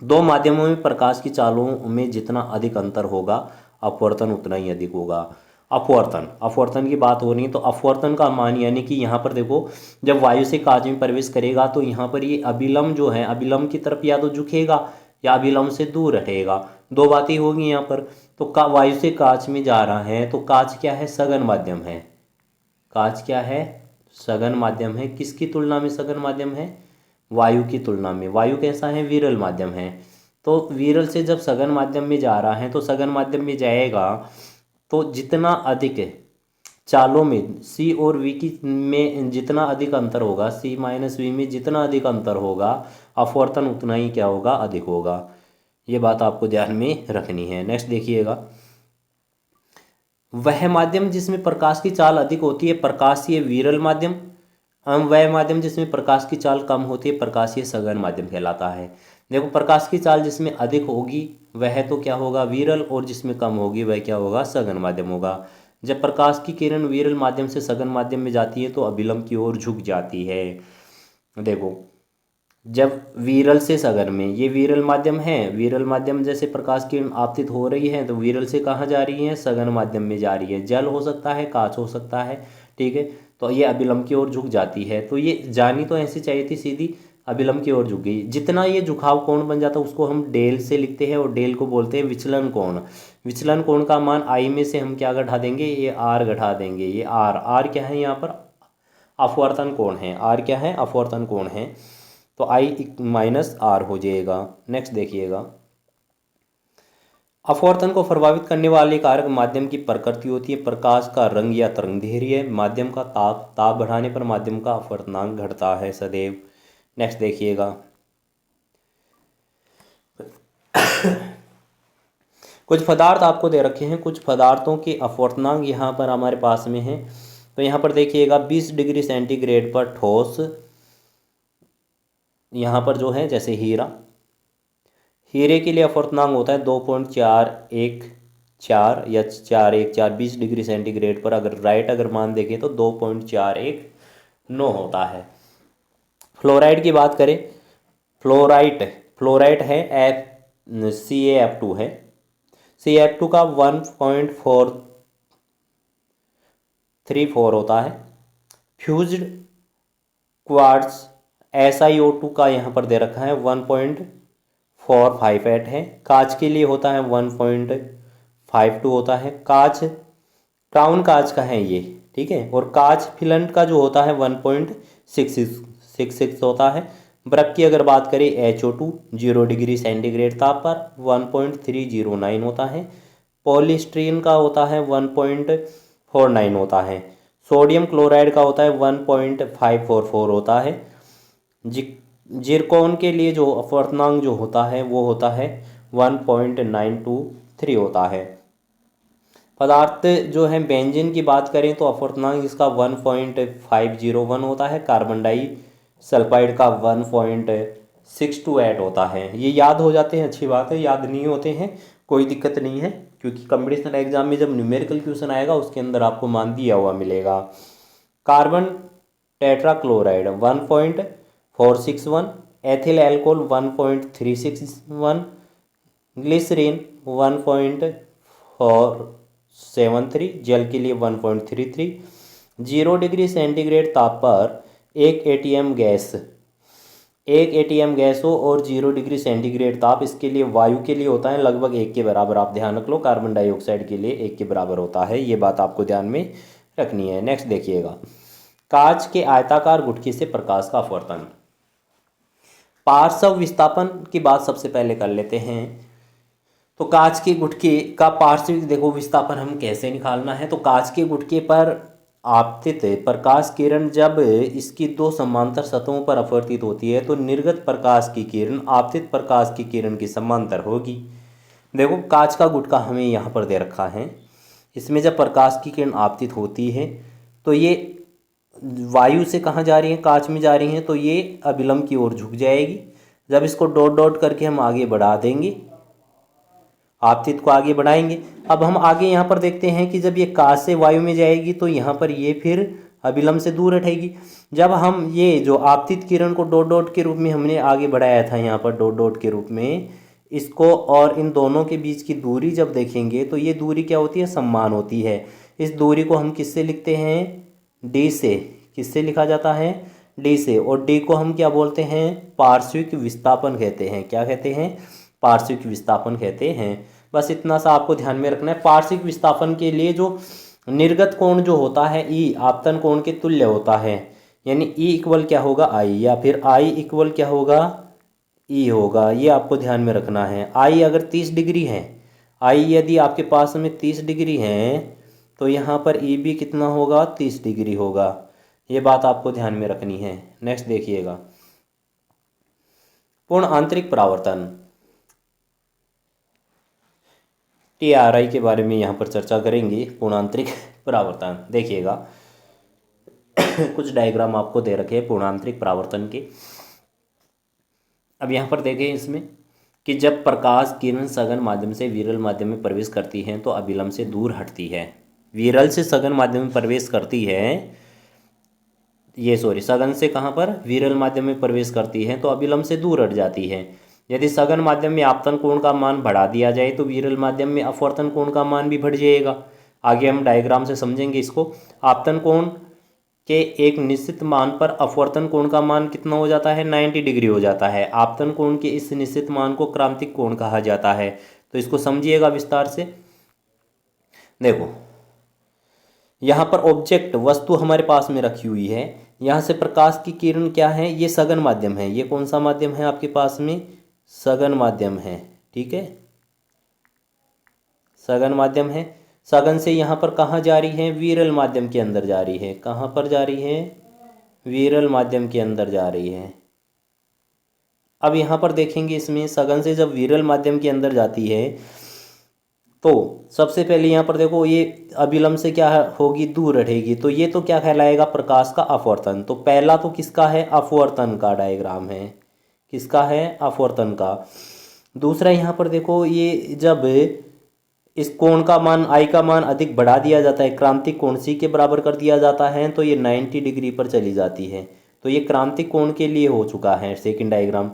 दो माध्यमों में प्रकाश की चालों में जितना अधिक अंतर होगा अपवर्तन उतना ही अधिक होगा। अपवर्तन, अपवर्तन की बात हो रही है, तो अपवर्तन का मान यानी कि यहाँ पर देखो जब वायु से कांच में प्रवेश करेगा तो यहाँ पर ये अभिलंब जो है, अभिलंब की तरफ या तो झुकेगा या अभिलंब से दूर रहेगा, दो बातें होगी यहाँ पर। तो वायु से कांच में जा रहा है तो कांच क्या है, सघन माध्यम है, कांच क्या है, सघन माध्यम है। किसकी तुलना में सघन माध्यम है, वायु की तुलना में। वायु कैसा है, विरल माध्यम है। तो विरल से जब सघन माध्यम में जा रहा है तो सघन माध्यम में जाएगा तो जितना अधिक चालों में सी और वी की में जितना अधिक अंतर होगा, सी माइनस वी में जितना अधिक अंतर होगा अपवर्तन उतना ही क्या होगा, अधिक होगा। ये बात आपको ध्यान में रखनी है। नेक्स्ट देखिएगा, वह माध्यम जिसमें प्रकाश की चाल अधिक होती है प्रकाशीय विरल माध्यम, वह माध्यम जिसमें प्रकाश की चाल कम होती है प्रकाशीय सघन माध्यम कहलाता है। देखो प्रकाश की चाल जिसमें अधिक होगी वह तो क्या होगा, विरल, और जिसमें कम होगी वह क्या होगा, सघन माध्यम होगा। जब प्रकाश की किरण विरल माध्यम से सघन माध्यम में जाती है तो अभिलंब की ओर झुक जाती है। देखो जब विरल से सघन में, ये विरल माध्यम है, विरल माध्यम जैसे प्रकाश किरण आपतित हो रही है तो विरल से कहाँ जा रही है, सघन माध्यम में जा रही है। जल हो सकता है, कांच हो सकता है, ठीक है, तो ये अभिलंब की ओर झुक जाती है। तो ये जानी तो ऐसी चाहिए थी सीधी, अभिलंब की ओर झुक गई। जितना ये झुकाव कोण बन जाता है उसको हम डेल से लिखते हैं, और डेल को बोलते हैं विचलन कोण। विचलन कोण का मान आई में से हम क्या घटा देंगे, ये आर घटा देंगे। ये आर, आर क्या है यहाँ पर, अपवर्तन कोण है, आर क्या है, अपवर्तन कोण है। तो I माइनस R हो जाएगा। नेक्स्ट देखिएगा, अपवर्तन को प्रभावित करने वाले कारक माध्यम की प्रकृति होती है, प्रकाश का रंग या तरंगदैर्घ्य, माध्यम का ताप बढ़ाने पर माध्यम का अपवर्तनांक घटता है सदैव। नेक्स्ट देखिएगा, कुछ पदार्थ आपको दे रखे हैं, कुछ पदार्थों के अपवर्तनांक यहाँ पर हमारे पास में है। तो यहाँ पर देखिएगा 20 डिग्री सेंटीग्रेड पर ठोस, यहाँ पर जो है जैसे हीरे के लिए अपवर्तनांक होता है 2.414 या 414, 20 डिग्री सेंटीग्रेड पर अगर मान देखें तो 2.419 होता है। फ्लोराइड की बात करें, फ्लोराइड है CaF2 है, CaF2 का 1.434 होता है। फ्यूज्ड क्वार्ट्ज SiO2 का यहाँ पर दे रखा है 1.458 है। कांच के लिए होता है 1.52 होता है। कांच क्राउन कांच का है ये, ठीक है। और कांच फिलंट का जो होता है 1.66 होता है। बर्फ की अगर बात करें HO2 0 डिग्री सेंटीग्रेड ताप पर 1.309 होता है। पॉलीस्टीरीन का होता है 1.49 होता है। सोडियम क्लोराइड का होता है 1.544 होता है। जिरकॉन के लिए जो अपवर्तनांक जो होता है वो होता है 1.923 होता है। पदार्थ जो है बेंजीन की बात करें तो अपवर्तनांक इसका 1.501 होता है। कार्बन डाइसल्फाइड का 1.628 होता है। ये याद हो जाते हैं, अच्छी बात है। याद नहीं होते हैं कोई दिक्कत नहीं है, क्योंकि कॉम्पिटिशन एग्जाम में जब न्यूमेरिकल क्वेश्चन आएगा उसके अंदर आपको मान दिया हुआ मिलेगा। Carbon tetrachloride 1.461, ethyl alcohol 1.361, glycerine 1.473, जल के लिए 1.33। 0 डिग्री सेंटीग्रेड ताप पर एक एटीएम गैस हो और 0 डिग्री सेंटीग्रेड ताप इसके लिए वायु के लिए होता है लगभग 1 के बराबर। आप ध्यान रख लो, कार्बन डाइऑक्साइड के लिए 1 के बराबर होता है, ये बात आपको ध्यान में रखनी है। नेक्स्ट देखिएगा, कांच के आयताकार गुटकी से प्रकाश का अपवर्तन। पार्श्व विस्थापन की बात सबसे पहले कर लेते हैं। तो कांच के गुटके का पार्श्विक देखो विस्थापन हम कैसे निकालना है। तो कांच के गुटके पर आपतित प्रकाश किरण जब इसकी दो समांतर सतहों पर अपवर्तित होती है तो निर्गत प्रकाश की किरण आपतित प्रकाश की किरण की समांतर होगी। देखो कांच का गुटका हमें यहाँ पर दे रखा है, इसमें जब प्रकाश की किरण आपतित होती है तो ये वायु से कहाँ जा रही है, कांच में जा रही हैं, तो ये अभिलंब की ओर झुक जाएगी। जब इसको डॉट डॉट करके हम आगे बढ़ा देंगे, आपतित को आगे बढ़ाएंगे। अब हम आगे यहाँ पर देखते हैं कि जब ये कांच से वायु में जाएगी तो यहाँ पर ये फिर अभिलंब से दूर हटेगी। जब हम ये जो आपतित किरण को डॉट डॉट के रूप में हमने आगे बढ़ाया था यहाँ पर डॉट डॉट के रूप में, इसको और इन दोनों के बीच की दूरी जब देखेंगे तो ये दूरी क्या होती है, समान होती है। इस दूरी को हम किससे लिखते हैं, डी से। किससे लिखा जाता है, डी से। और डी को हम क्या बोलते हैं, पार्श्विक विस्थापन कहते हैं। क्या कहते हैं, पार्श्विक विस्थापन कहते हैं। बस इतना सा आपको ध्यान में रखना है। पार्श्विक विस्थापन के लिए जो निर्गत कोण जो होता है ई आपतन कोण के तुल्य होता है, यानी ई इक्वल क्या होगा, आई, या फिर आई इक्वल क्या होगा, ई होगा। ये आपको ध्यान में रखना है। आई अगर 30 डिग्री है, आई यदि आपके पास में 30 डिग्री है तो यहाँ पर ई भी कितना होगा, 30 डिग्री होगा। ये बात आपको ध्यान में रखनी है। नेक्स्ट देखिएगा, पूर्ण आंतरिक परावर्तन, TRI के बारे में यहाँ पर चर्चा करेंगे। पूर्ण आंतरिक परावर्तन देखिएगा कुछ डायग्राम आपको दे रखे हैं पूर्ण आंतरिक परावर्तन के। अब यहाँ पर देखें इसमें कि जब प्रकाश किरण सघन माध्यम से विरल माध्यम में प्रवेश करती है तो अभिलंब से दूर हटती है। विरल से सघन माध्यम में प्रवेश करती है, सघन से कहाँ पर, विरल माध्यम में प्रवेश करती है तो अभिलंब से दूर हट जाती है। यदि सघन माध्यम में आपतन कोण का मान बढ़ा दिया जाए तो विरल माध्यम में अपवर्तन कोण का मान भी बढ़ जाएगा। आगे हम डायग्राम से समझेंगे इसको। आपतन कोण के एक निश्चित मान पर अपवर्तन कोण का मान कितना हो जाता है, 90 डिग्री हो जाता है। आपतन कोण के इस निश्चित मान को क्रांतिक कोण कहा जाता है। तो इसको समझिएगा विस्तार से। देखो यहाँ पर ऑब्जेक्ट वस्तु हमारे पास में रखी हुई है, यहाँ से प्रकाश की किरण क्या है, ये सघन माध्यम है। ये कौन सा माध्यम है आपके पास में, सघन माध्यम है। ठीक है, सघन माध्यम है। सघन से यहाँ पर कहाँ जा रही है, विरल माध्यम के अंदर जा रही है। कहाँ पर जा रही है, विरल माध्यम के अंदर जा रही है। अब यहाँ पर देखेंगे, इसमें सघन से जब विरल माध्यम के अंदर जाती है तो सबसे पहले यहाँ पर देखो, ये अभिलंब से क्या होगी, दूर रहेगी, तो ये तो क्या कहलाएगा, प्रकाश का अपवर्तन। तो पहला तो किसका है, अपवर्तन का डायग्राम है। किसका है, अपवर्तन का। दूसरा यहाँ पर देखो, ये जब इस कोण का मान, आई का मान अधिक बढ़ा दिया जाता है, क्रांतिक कोण सी के बराबर कर दिया जाता है, तो ये 90 डिग्री पर चली जाती है। तो ये क्रांतिक कोण के लिए हो चुका है सेकंड डायग्राम।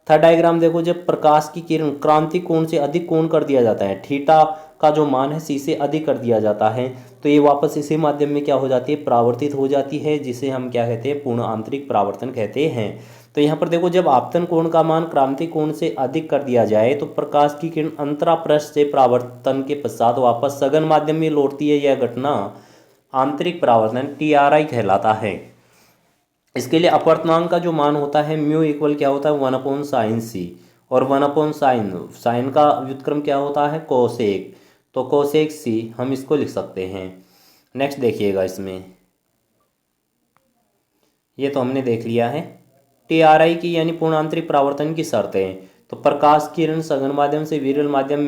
थर्ड डायग्राम देखो, जब प्रकाश की किरण क्रांतिक कोण से अधिक कोण कर दिया जाता है, थीटा का जो मान है सी से अधिक कर दिया जाता है, तो ये वापस इसी माध्यम में क्या हो जाती है, परावर्तित हो जाती है, जिसे हम क्या कहते हैं, पूर्ण आंतरिक परावर्तन कहते हैं। तो यहाँ पर देखो, जब आपतन कोण का मान क्रांतिक कोण से अधिक कर दिया जाए तो प्रकाश की किरण अंतरापृष्ठ से परावर्तन के पश्चात वापस सघन माध्यम में लौटती है। यह घटना आंतरिक परावर्तन TRI कहलाता है। इसके लिए अपवर्तनांक का जो मान होता है म्यू इक्वल क्या होता है, 1/sin c, और 1/sin का व्युत्क्रम क्या होता है, कोसेक। तो कोसेक c हम इसको लिख सकते हैं। नेक्स्ट देखिएगा, इसमें ये तो हमने देख लिया है TRI की यानी पूर्ण आंतरिक परावर्तन की शर्तें। तो प्रकाश किरण सघन माध्यम से विरल माध्यम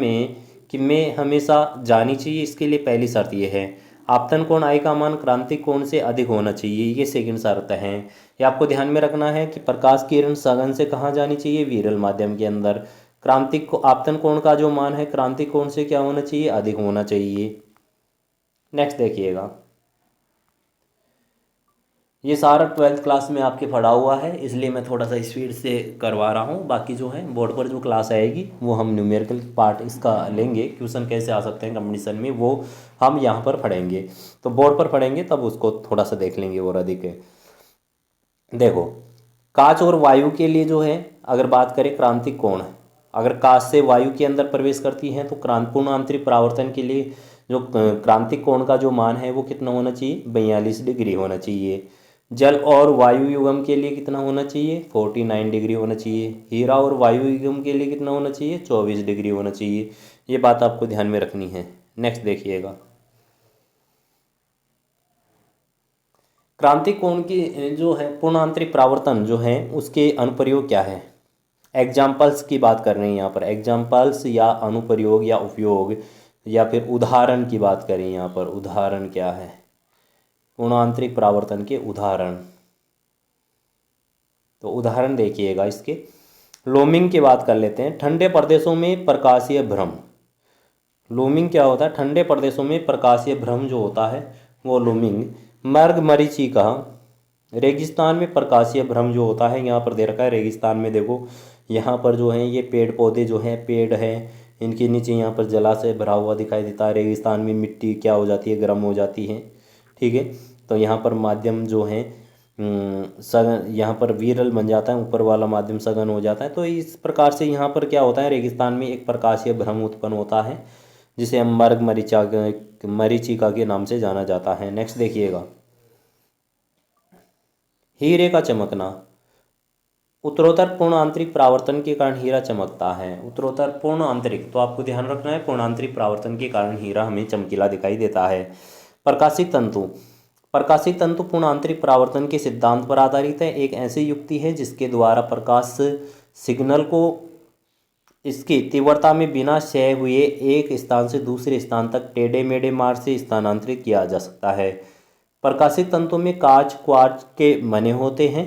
में हमेशा जानी चाहिए। इसके लिए पहली शर्त ये है, आपतन कोण आई का मान क्रांतिक कोण से अधिक होना चाहिए। ये सेकंड शर्त है। ये आपको ध्यान में रखना है कि प्रकाश किरण सघन से कहाँ जानी चाहिए, विरल माध्यम के अंदर। क्रांतिक को आपतन कोण का जो मान है क्रांतिक कोण से क्या होना चाहिए, अधिक होना चाहिए। नेक्स्ट देखिएगा, ये सारा 12th क्लास में आपके पढ़ा हुआ है, इसलिए मैं थोड़ा सा स्पीड से करवा रहा हूँ। बाकी जो है बोर्ड पर जो क्लास आएगी वो हम न्यूमेरिकल पार्ट इसका लेंगे, क्वेश्चन कैसे आ सकते हैं कंपटीशन में, वो हम यहाँ पर पढ़ेंगे। तो बोर्ड पर पढ़ेंगे तब उसको थोड़ा सा देख लेंगे और अधिक। देखो, कांच और वायु के लिए जो है, अगर बात करें क्रांतिक कोण, अगर कांच से वायु के अंदर प्रवेश करती हैं तो पूर्ण आंतरिक परावर्तन के लिए जो क्रांतिक कोण का जो मान है वो कितना होना चाहिए, 42 डिग्री होना चाहिए। जल और वायु युगम के लिए कितना होना चाहिए, 49 डिग्री होना चाहिए। हीरा और वायु युगम के लिए कितना होना चाहिए, 24 डिग्री होना चाहिए। ये बात आपको ध्यान में रखनी है। नेक्स्ट देखिएगा, क्रांतिक कोण की जो है पूर्ण आंतरिक परावर्तन जो है उसके अनुप्रयोग क्या है। एग्जाम्पल्स की बात कर रहे हैं यहाँ पर, एग्जाम्पल्स या अनुप्रयोग या उपयोग या फिर उदाहरण की बात करें यहाँ पर। उदाहरण क्या है, पूर्ण आंतरिक परावर्तन के उदाहरण। तो उदाहरण देखिएगा इसके, लोमिंग की बात कर लेते हैं। ठंडे प्रदेशों में प्रकाशीय भ्रम, लोमिंग क्या होता है, ठंडे प्रदेशों में प्रकाशीय भ्रम जो होता है वो लोमिंग। मर्ग मरीचिका, रेगिस्तान में प्रकाशीय भ्रम जो होता है, यहाँ पर दे रखा है रेगिस्तान में। देखो यहाँ पर जो है ये पेड़ पौधे जो हैं, पेड़ है, इनके नीचे यहाँ पर जलाशय भरा हुआ दिखाई देता है। रेगिस्तान में मिट्टी क्या हो जाती है, गर्म हो जाती है। ठीक है, तो यहाँ पर माध्यम जो है सघन, यहाँ पर विरल बन जाता है, ऊपर वाला माध्यम सघन हो जाता है। तो इस प्रकार से यहाँ पर क्या होता है, रेगिस्तान में एक प्रकाशीय भ्रम उत्पन्न होता है जिसे हम मर्ग मरीचिका के नाम से जाना जाता है। नेक्स्ट देखिएगा, हीरे का चमकना, उत्तरोत्तर पूर्ण आंतरिक परावर्तन के कारण हीरा चमकता है। उत्तरोत्तर पूर्ण आंतरिक, तो आपको ध्यान रखना है पूर्ण आंतरिक परावर्तन के कारण हीरा हमें चमकीला दिखाई देता है। प्रकाशिक तंतु, प्रकाशिक तंतु पूर्ण आंतरिक परावर्तन के सिद्धांत पर आधारित है। एक ऐसी युक्ति है जिसके द्वारा प्रकाश सिग्नल को इसकी तीव्रता में बिना क्षय हुए एक स्थान से दूसरे स्थान तक टेढ़े मेढ़े मार्ग से स्थानांतरित किया जा सकता है। प्रकाशिक तंतु में कांच क्वार्ट्ज के बने होते हैं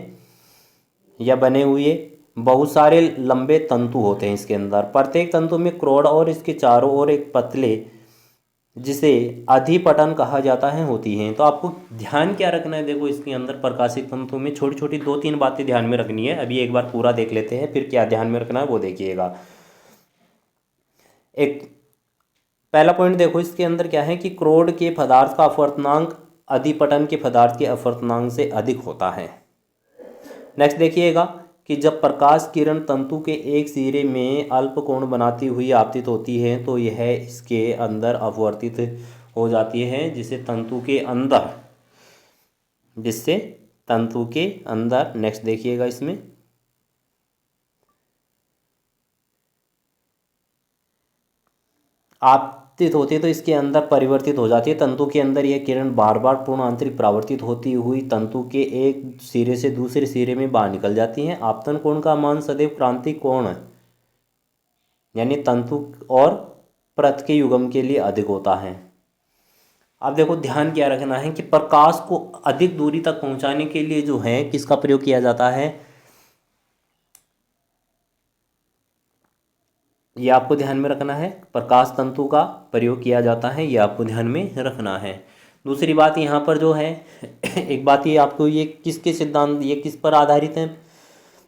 या बने हुए बहुत सारे लंबे तंतु होते हैं इसके अंदर। प्रत्येक तंतु में क्रोड और इसके चारों ओर एक पतले, जिसे अधिपटन कहा जाता है, होती हैं। तो आपको ध्यान क्या रखना है, देखो इसके अंदर प्रकाशिक तंतु में छोटी छोटी 2-3 बातें ध्यान में रखनी है। अभी एक बार पूरा देख लेते हैं, फिर क्या ध्यान में रखना है वो देखिएगा। एक पहला पॉइंट देखो, इसके अंदर क्या है कि क्रोड के पदार्थ का अपवर्तनांक अधिपटन के पदार्थ के अपवर्तनांक से अधिक होता है। नेक्स्ट देखिएगा कि जब प्रकाश किरण तंतु के एक सिरे में अल्प कोण बनाती हुई आपतित होती है तो यह इसके अंदर अपवर्तित हो जाती है, जिससे तंतु के अंदर। नेक्स्ट देखिएगा, इसमें आपतित होती है तो इसके अंदर परिवर्तित हो जाती है। तंतु के अंदर यह किरण बार बार पूर्ण आंतरिक परावर्तित होती हुई तंतु के एक सिरे से दूसरे सिरे में बाहर निकल जाती हैं। आपतन कोण का मान सदैव क्रांतिक कोण यानी तंतु और परत के युग्म के लिए अधिक होता है। अब देखो ध्यान क्या रखना है कि प्रकाश को अधिक दूरी तक पहुंचाने के लिए जो है किसका प्रयोग किया जाता है, ये आपको ध्यान में रखना है। प्रकाश तंतु का प्रयोग किया जाता है, ये आपको ध्यान में रखना है। दूसरी बात यहाँ पर जो है एक बात ये आपको, ये किसके सिद्धांत, ये किस पर आधारित है,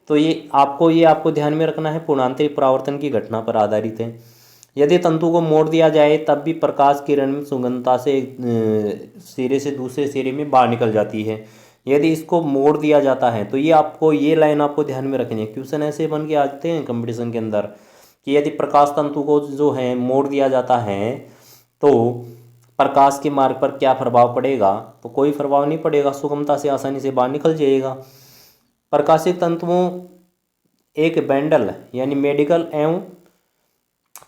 तो ये आपको ध्यान में रखना है, पूर्णांतरिक परावर्तन की घटना पर आधारित है। यदि तंतु को मोड़ दिया जाए तब भी प्रकाश किरण में सुगमता से सिरे से दूसरे सिरे में बाहर निकल जाती है। यदि इसको मोड़ दिया जाता है तो ये लाइन आपको ध्यान में रखनी है। क्वेश्चन ऐसे बन के आते हैं कंपटीशन के अंदर कि यदि प्रकाश तंतु को जो है मोड़ दिया जाता है तो प्रकाश के मार्ग पर क्या प्रभाव पड़ेगा, तो कोई प्रभाव नहीं पड़ेगा, सुगमता से आसानी से बाहर निकल जाएगा। प्रकाशित तंतुओं एक बैंडल यानी मेडिकल एवं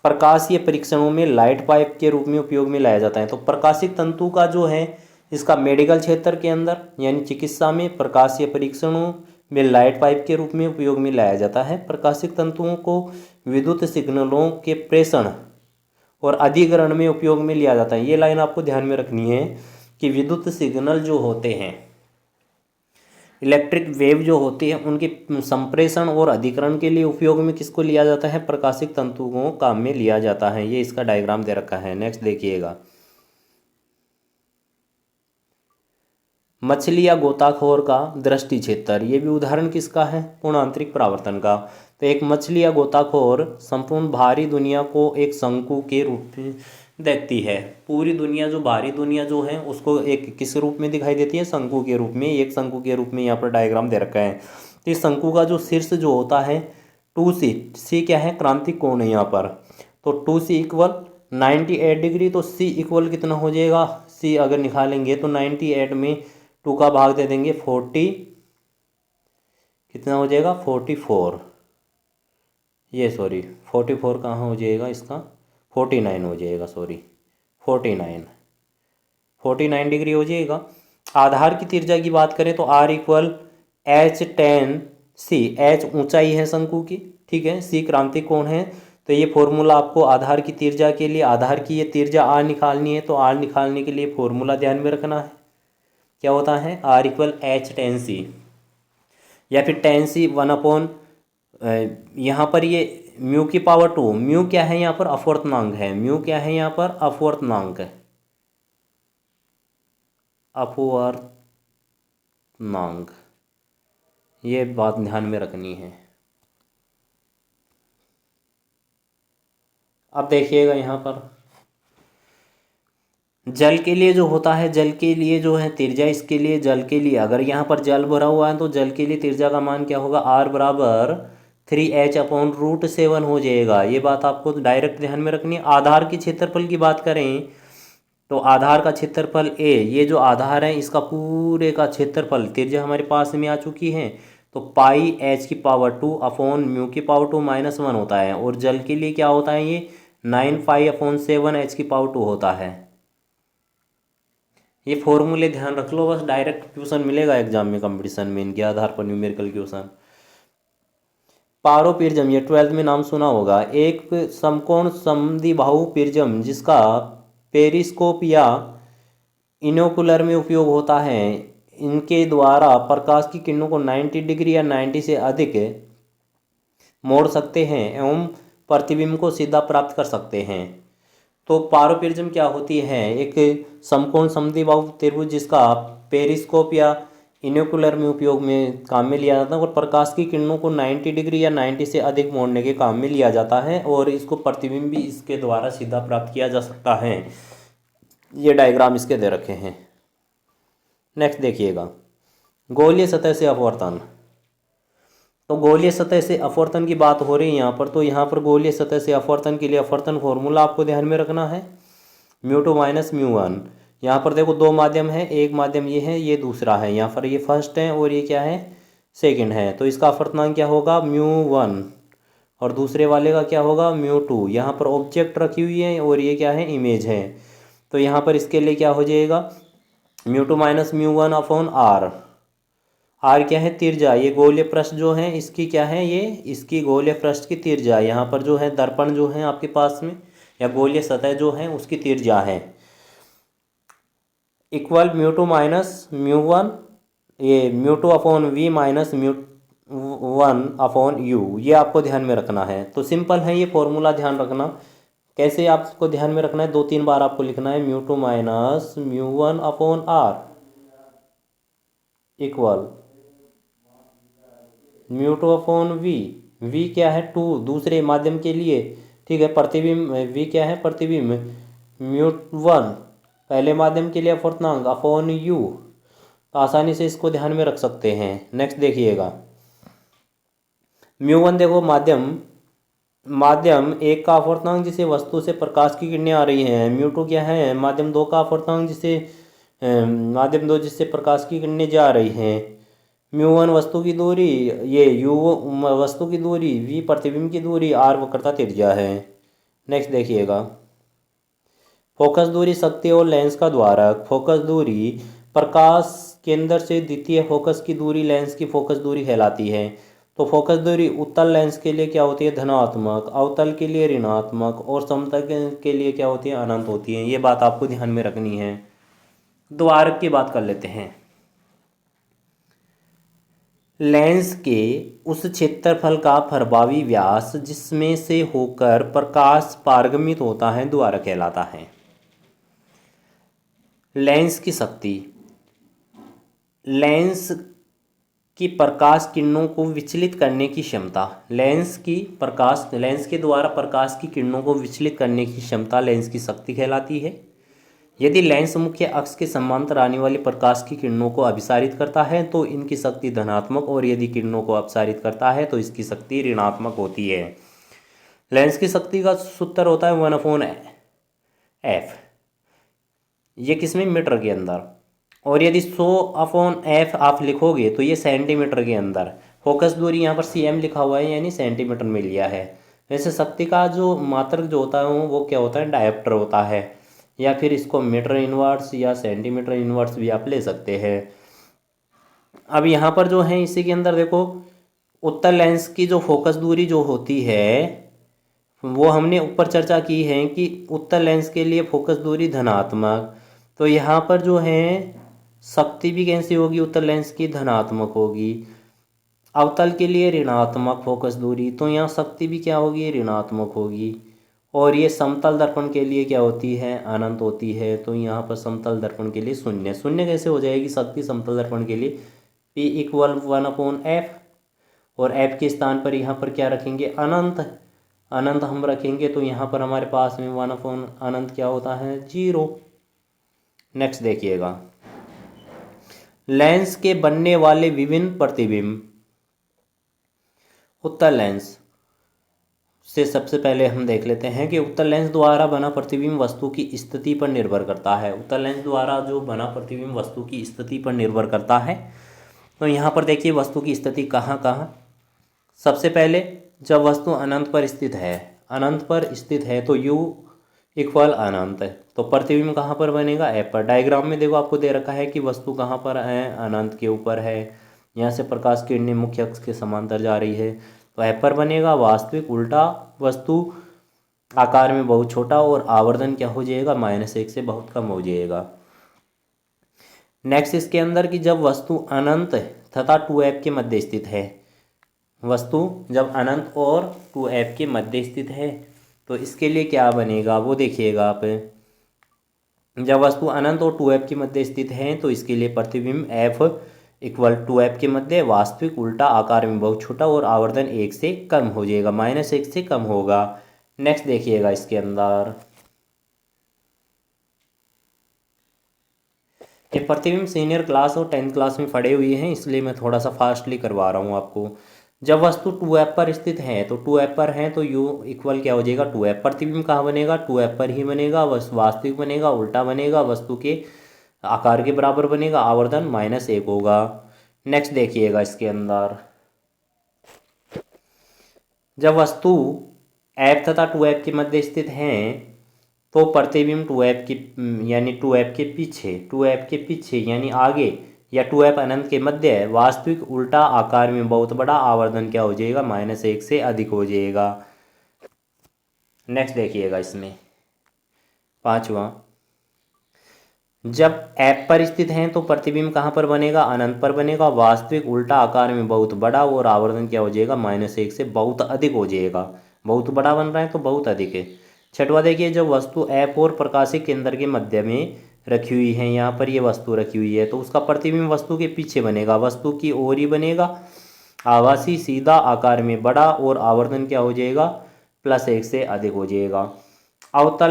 प्रकाशीय परीक्षणों में लाइट पाइप के रूप में उपयोग में लाया जाता है। तो प्रकाशित तंतु का जो है इसका मेडिकल क्षेत्र के अंदर यानी चिकित्सा में, प्रकाशीय परीक्षणों में लाइट पाइप के रूप में उपयोग में लाया जाता है। प्रकाशित तंतुओं को विद्युत सिग्नलों के प्रेषण और अधिग्रहण में उपयोग में लिया जाता है। ये लाइन आपको ध्यान में रखनी है कि विद्युत सिग्नल जो होते हैं, इलेक्ट्रिक वेव जो होती है, उनके संप्रेषण और अधिकरण के लिए उपयोग में किसको लिया जाता है, प्रकाशित तंतुओं काम में लिया जाता है। ये इसका डायग्राम दे रखा है। नेक्स्ट देखिएगा, मछली या गोताखोर का दृष्टि क्षेत्र, ये भी उदाहरण किसका है, पूर्ण आंतरिक परावर्तन का। तो एक मछली या गोताखोर संपूर्ण बाहरी दुनिया को एक शंकु के रूप में देखती है। पूरी दुनिया जो बाहरी दुनिया जो है उसको एक किस रूप में दिखाई देती है, शंकु के रूप में। एक शंकु के रूप में यहाँ पर डायग्राम दे रखा है। तो इस शंकु का जो शीर्ष जो होता है 2C क्या है, क्रांतिक कोण है यहाँ पर। तो 2C इक्वल 98 डिग्री। तो C इक्वल कितना हो जाएगा, C अगर निकालेंगे तो 98 में 2 का भाग दे देंगे 40, कितना हो जाएगा 44, ये सॉरी 44 कहाँ हो जाएगा इसका, 49 हो जाएगा, सॉरी 49 डिग्री हो जाएगा। आधार की त्रिज्या की बात करें तो R इक्वल H10C, H ऊंचाई है शंकु की, ठीक है, C क्रांतिक कोण है। तो ये फॉर्मूला आपको आधार की त्रिज्या के लिए, आधार की ये त्रिज्या R निकालनी है, तो R निकालने के लिए फॉर्मूला ध्यान में रखना है, क्या होता है R इक्वल H10C या फिर 10C 1/, यहाँ पर ये म्यू की पावर 2, म्यू क्या है यहाँ पर, अपवर्तनांक है, म्यू क्या है यहाँ पर, अपवर्तनांक है, अपवर्तनांक, ये बात ध्यान में रखनी है। अब देखिएगा यहाँ पर जल के लिए जो होता है, जल के लिए जो है त्रिज्या, इसके लिए जल के लिए अगर यहाँ पर जल भरा हुआ है तो जल के लिए त्रिज्या का मान क्या होगा, R बराबर 3H/√7 हो जाएगा। ये बात आपको डायरेक्ट ध्यान में रखनी है। आधार की क्षेत्रफल की बात करें तो आधार का क्षेत्रफल A, ये जो आधार है इसका पूरे का क्षेत्रफल, त्रिज्या हमारे पास में आ चुकी है, तो पाई H/2/μ/2 -1 होता है। और जल के लिए क्या होता है, ये 9π/7 H/2 होता है। ये फॉर्मूले ध्यान रख लो बस, डायरेक्ट क्वेश्चन मिलेगा एग्जाम में, कंपटीशन में, इनके आधार पर न्यूमेरिकल क्वेश्चन। पारोप्रिज्म, ये 12th में नाम सुना होगा। एक समकोण समद्विबाहु प्रिज्म जिसका पेरिस्कोप या इनोकुलर में उपयोग होता है, इनके द्वारा प्रकाश की किरणों को 90 डिग्री या 90 से अधिक मोड़ सकते हैं एवं प्रतिबिंब को सीधा प्राप्त कर सकते हैं। तो पारोप्रिज्म क्या होती है, एक समकोण समद्विबाहु त्रिभुज जिसका पेरिस्कोप या इनोकुलर में उपयोग में काम में लिया जाता है और प्रकाश की किरणों को 90 डिग्री या 90 से अधिक मोड़ने के काम में लिया जाता है और इसको प्रतिबिंब भी इसके द्वारा सीधा प्राप्त किया जा सकता है। ये डायग्राम इसके दे रखे हैं। नेक्स्ट देखिएगा, गोलीय सतह से अपवर्तन। तो गोलीय सतह से अपवर्तन की बात हो रही है यहाँ पर। तो यहाँ पर गोलीय सतह से अपवर्तन के लिए अपवर्तन फॉर्मूला आपको ध्यान में रखना है, μ2 - μ1। यहाँ पर देखो दो माध्यम है, एक माध्यम ये है, ये दूसरा है, यहाँ पर ये फर्स्ट है और ये क्या है, सेकंड है। तो इसका अपवर्तनांक क्या होगा, μ1, और दूसरे वाले का क्या होगा, μ2। यहाँ पर ऑब्जेक्ट रखी हुई है और ये क्या है, इमेज है। तो यहाँ पर इसके लिए क्या हो जाएगा, μ2 माइनस μ1 अपॉन आर। आर क्या है, त्रिज्या, ये गोलीय पृष्ठ जो है इसकी क्या है, ये इसकी गोलीय पृष्ठ की त्रिज्या। यहाँ पर जो है दर्पण जो है आपके पास में, या गोलीय सतह जो है उसकी त्रिज्या है, इक्वल μ2 माइनस μ1, ये μ2 upon V minus μ1 upon U. ये आपको ध्यान में रखना है। तो सिंपल है ये फॉर्मूला, ध्यान रखना कैसे आपको ध्यान में रखना है, 2-3 बार आपको लिखना है, μ2 minus μ1 upon R equal μ2 upon V. V क्या है, 2 दूसरे माध्यम के लिए, ठीक है। प्रतिबिंब वी क्या है, प्रतिबिंब। μ1 पहले माध्यम के लिए अपवर्तनांक अपॉन यू। तो आसानी से इसको ध्यान में रख सकते हैं। नेक्स्ट देखिएगा, μ1 देखो माध्यम एक का अपवर्तनांक जिसे वस्तु से प्रकाश की किरणें आ रही हैं। μ2 क्या है, माध्यम दो का अपवर्तनांक जिसे माध्यम दो जिससे प्रकाश की किरणें जा रही हैं। μ1 वस्तु की दूरी, ये यू वस्तु की दूरी, वी प्रतिबिंब की दूरी, आर वक्रता त्रिज्या है। नेक्स्ट देखिएगा, फोकस दूरी शक्ति और लेंस का द्वारक। फोकस दूरी प्रकाश केंद्र से द्वितीय फोकस की दूरी लेंस की फोकस दूरी कहलाती है। तो फोकस दूरी उत्तल लेंस के लिए क्या होती है, धनात्मक, अवतल के लिए ऋणात्मक, और समतल के लिए क्या होती है, अनंत होती है। ये बात आपको ध्यान में रखनी है। द्वारक की बात कर लेते हैं। लेंस के उस क्षेत्रफल का प्रभावी व्यास जिसमें से होकर प्रकाश पारगमित होता है द्वारक कहलाता है। लेंस की शक्ति, लेंस की प्रकाश किरणों को विचलित करने की क्षमता, लेंस के द्वारा प्रकाश की किरणों को विचलित करने की क्षमता लेंस की शक्ति कहलाती है। यदि लेंस मुख्य अक्ष के समांतर आने वाली प्रकाश की किरणों को अभिसारित करता है तो इनकी शक्ति धनात्मक, और यदि किरणों को अपसारित करता है तो इसकी शक्ति ऋणात्मक होती है। लेंस की शक्ति का सूत्र होता है 1/f, ये किसमें, मीटर के अंदर। और यदि 100/f आप लिखोगे तो ये सेंटीमीटर के अंदर। फोकस दूरी यहाँ पर cm लिखा हुआ है, यानी सेंटीमीटर में लिया है। वैसे शक्ति का जो मात्रक जो होता है वो क्या होता है, डायोप्टर होता है, या फिर इसको मीटर इनवर्स या सेंटीमीटर इनवर्स भी आप ले सकते हैं। अब यहाँ पर जो है इसी के अंदर देखो, उत्तल लेंस की जो फोकस दूरी जो होती है वो हमने ऊपर चर्चा की है कि उत्तल लेंस के लिए फोकस दूरी धनात्मक। तो यहाँ पर जो है शक्ति भी कैसी होगी, उत्तल लेंस की धनात्मक होगी। अवतल के लिए ऋणात्मक फोकस दूरी, तो यहाँ शक्ति भी क्या होगी, ऋणात्मक होगी। और ये समतल दर्पण के लिए क्या होती है, अनंत होती है। तो यहाँ पर समतल दर्पण के लिए शून्य। शून्य कैसे हो जाएगी शक्ति समतल दर्पण के लिए, P इक्वल 1/f, और f के स्थान पर यहाँ पर क्या रखेंगे, अनंत। अनंत हम रखेंगे तो यहाँ पर हमारे पास में 1/अनंत क्या होता है, 0। नेक्स्ट देखिएगा, लेंस के बनने वाले विभिन्न प्रतिबिंब। उत्तल लेंस से सबसे पहले हम देख लेते हैं कि उत्तल लेंस द्वारा बना प्रतिबिंब वस्तु की स्थिति पर निर्भर करता है। उत्तल लेंस द्वारा जो बना प्रतिबिंब वस्तु की स्थिति पर निर्भर करता है। तो यहाँ पर देखिए वस्तु की स्थिति कहाँ कहाँ, सबसे पहले जब वस्तु अनंत पर स्थित है, अनंत पर स्थित है तो u इक्वल अनंत है, तो प्रतिबिंब कहाँ पर बनेगा, ऐप पर। डायग्राम में देखो आपको दे रखा है कि वस्तु कहाँ पर है, अनंत के ऊपर है। यहाँ से प्रकाश किरणें मुख्य अक्ष के समांतर जा रही है, तो ऐप पर बनेगा। वास्तविक उल्टा, वस्तु आकार में बहुत छोटा और आवर्धन क्या हो जाएगा, -1 से बहुत कम हो जाएगा। नेक्स्ट इसके अंदर कि जब वस्तु अनंत तथा 2f के मध्य स्थित है, वस्तु जब अनंत और 2f के मध्य स्थित है तो इसके लिए क्या बनेगा वो देखिएगा आप। जब वस्तु अनंत और 2f के मध्य स्थित है तो इसके लिए प्रतिबिंब f इक्वल 2f के मध्य, वास्तविक उल्टा, आकार में बहुत छोटा और आवर्धन 1 से कम हो जाएगा, -1 से कम होगा। नेक्स्ट देखिएगा इसके अंदर, ये प्रतिबिंब सीनियर क्लास और 10th क्लास में पढ़े हुए हैं, इसलिए मैं थोड़ा सा फास्टली करवा रहा हूँ आपको। जब वस्तु 2f पर स्थित है तो 2f पर है तो u इक्वल क्या हो जाएगा 2f। प्रतिबिंब कहाँ बनेगा 2f पर ही बनेगा, वास्तविक बनेगा, उल्टा बनेगा, वस्तु के आकार के बराबर बनेगा, आवर्धन -1 होगा। नेक्स्ट देखिएगा इसके अंदर, जब वस्तु f तथा 2f के मध्य स्थित है तो प्रतिबिंब 2f की यानी 2f के पीछे यानी आगे या 2f अनंत के मध्य है, वास्तविक उल्टा आकार में बहुत बड़ा, आवर्धन क्या हो जाएगा -1 से अधिक हो जाएगा। नेक्स्ट देखिएगा इसमें पांचवा, जब f पर स्थित हैं तो प्रतिबिंब कहाँ पर बनेगा अनंत पर बनेगा, वास्तविक उल्टा आकार में बहुत बड़ा और आवर्धन क्या हो जाएगा -1 से बहुत अधिक हो जाएगा। बहुत बड़ा बन रहा है तो बहुत अधिक है। छठवा देखिए, जब वस्तु f और प्रकाशिक केंद्र के मध्य में रखी हुई है, यहाँ पर ये वस्तु रखी हुई है तो उसका प्रतिबिंब वस्तु के पीछे बनेगा, वस्तु की ओर ही बनेगा, आभासी सीधा आकार में बड़ा और आवर्धन क्या हो जाएगा +1 से अधिक हो जाएगा। अवतल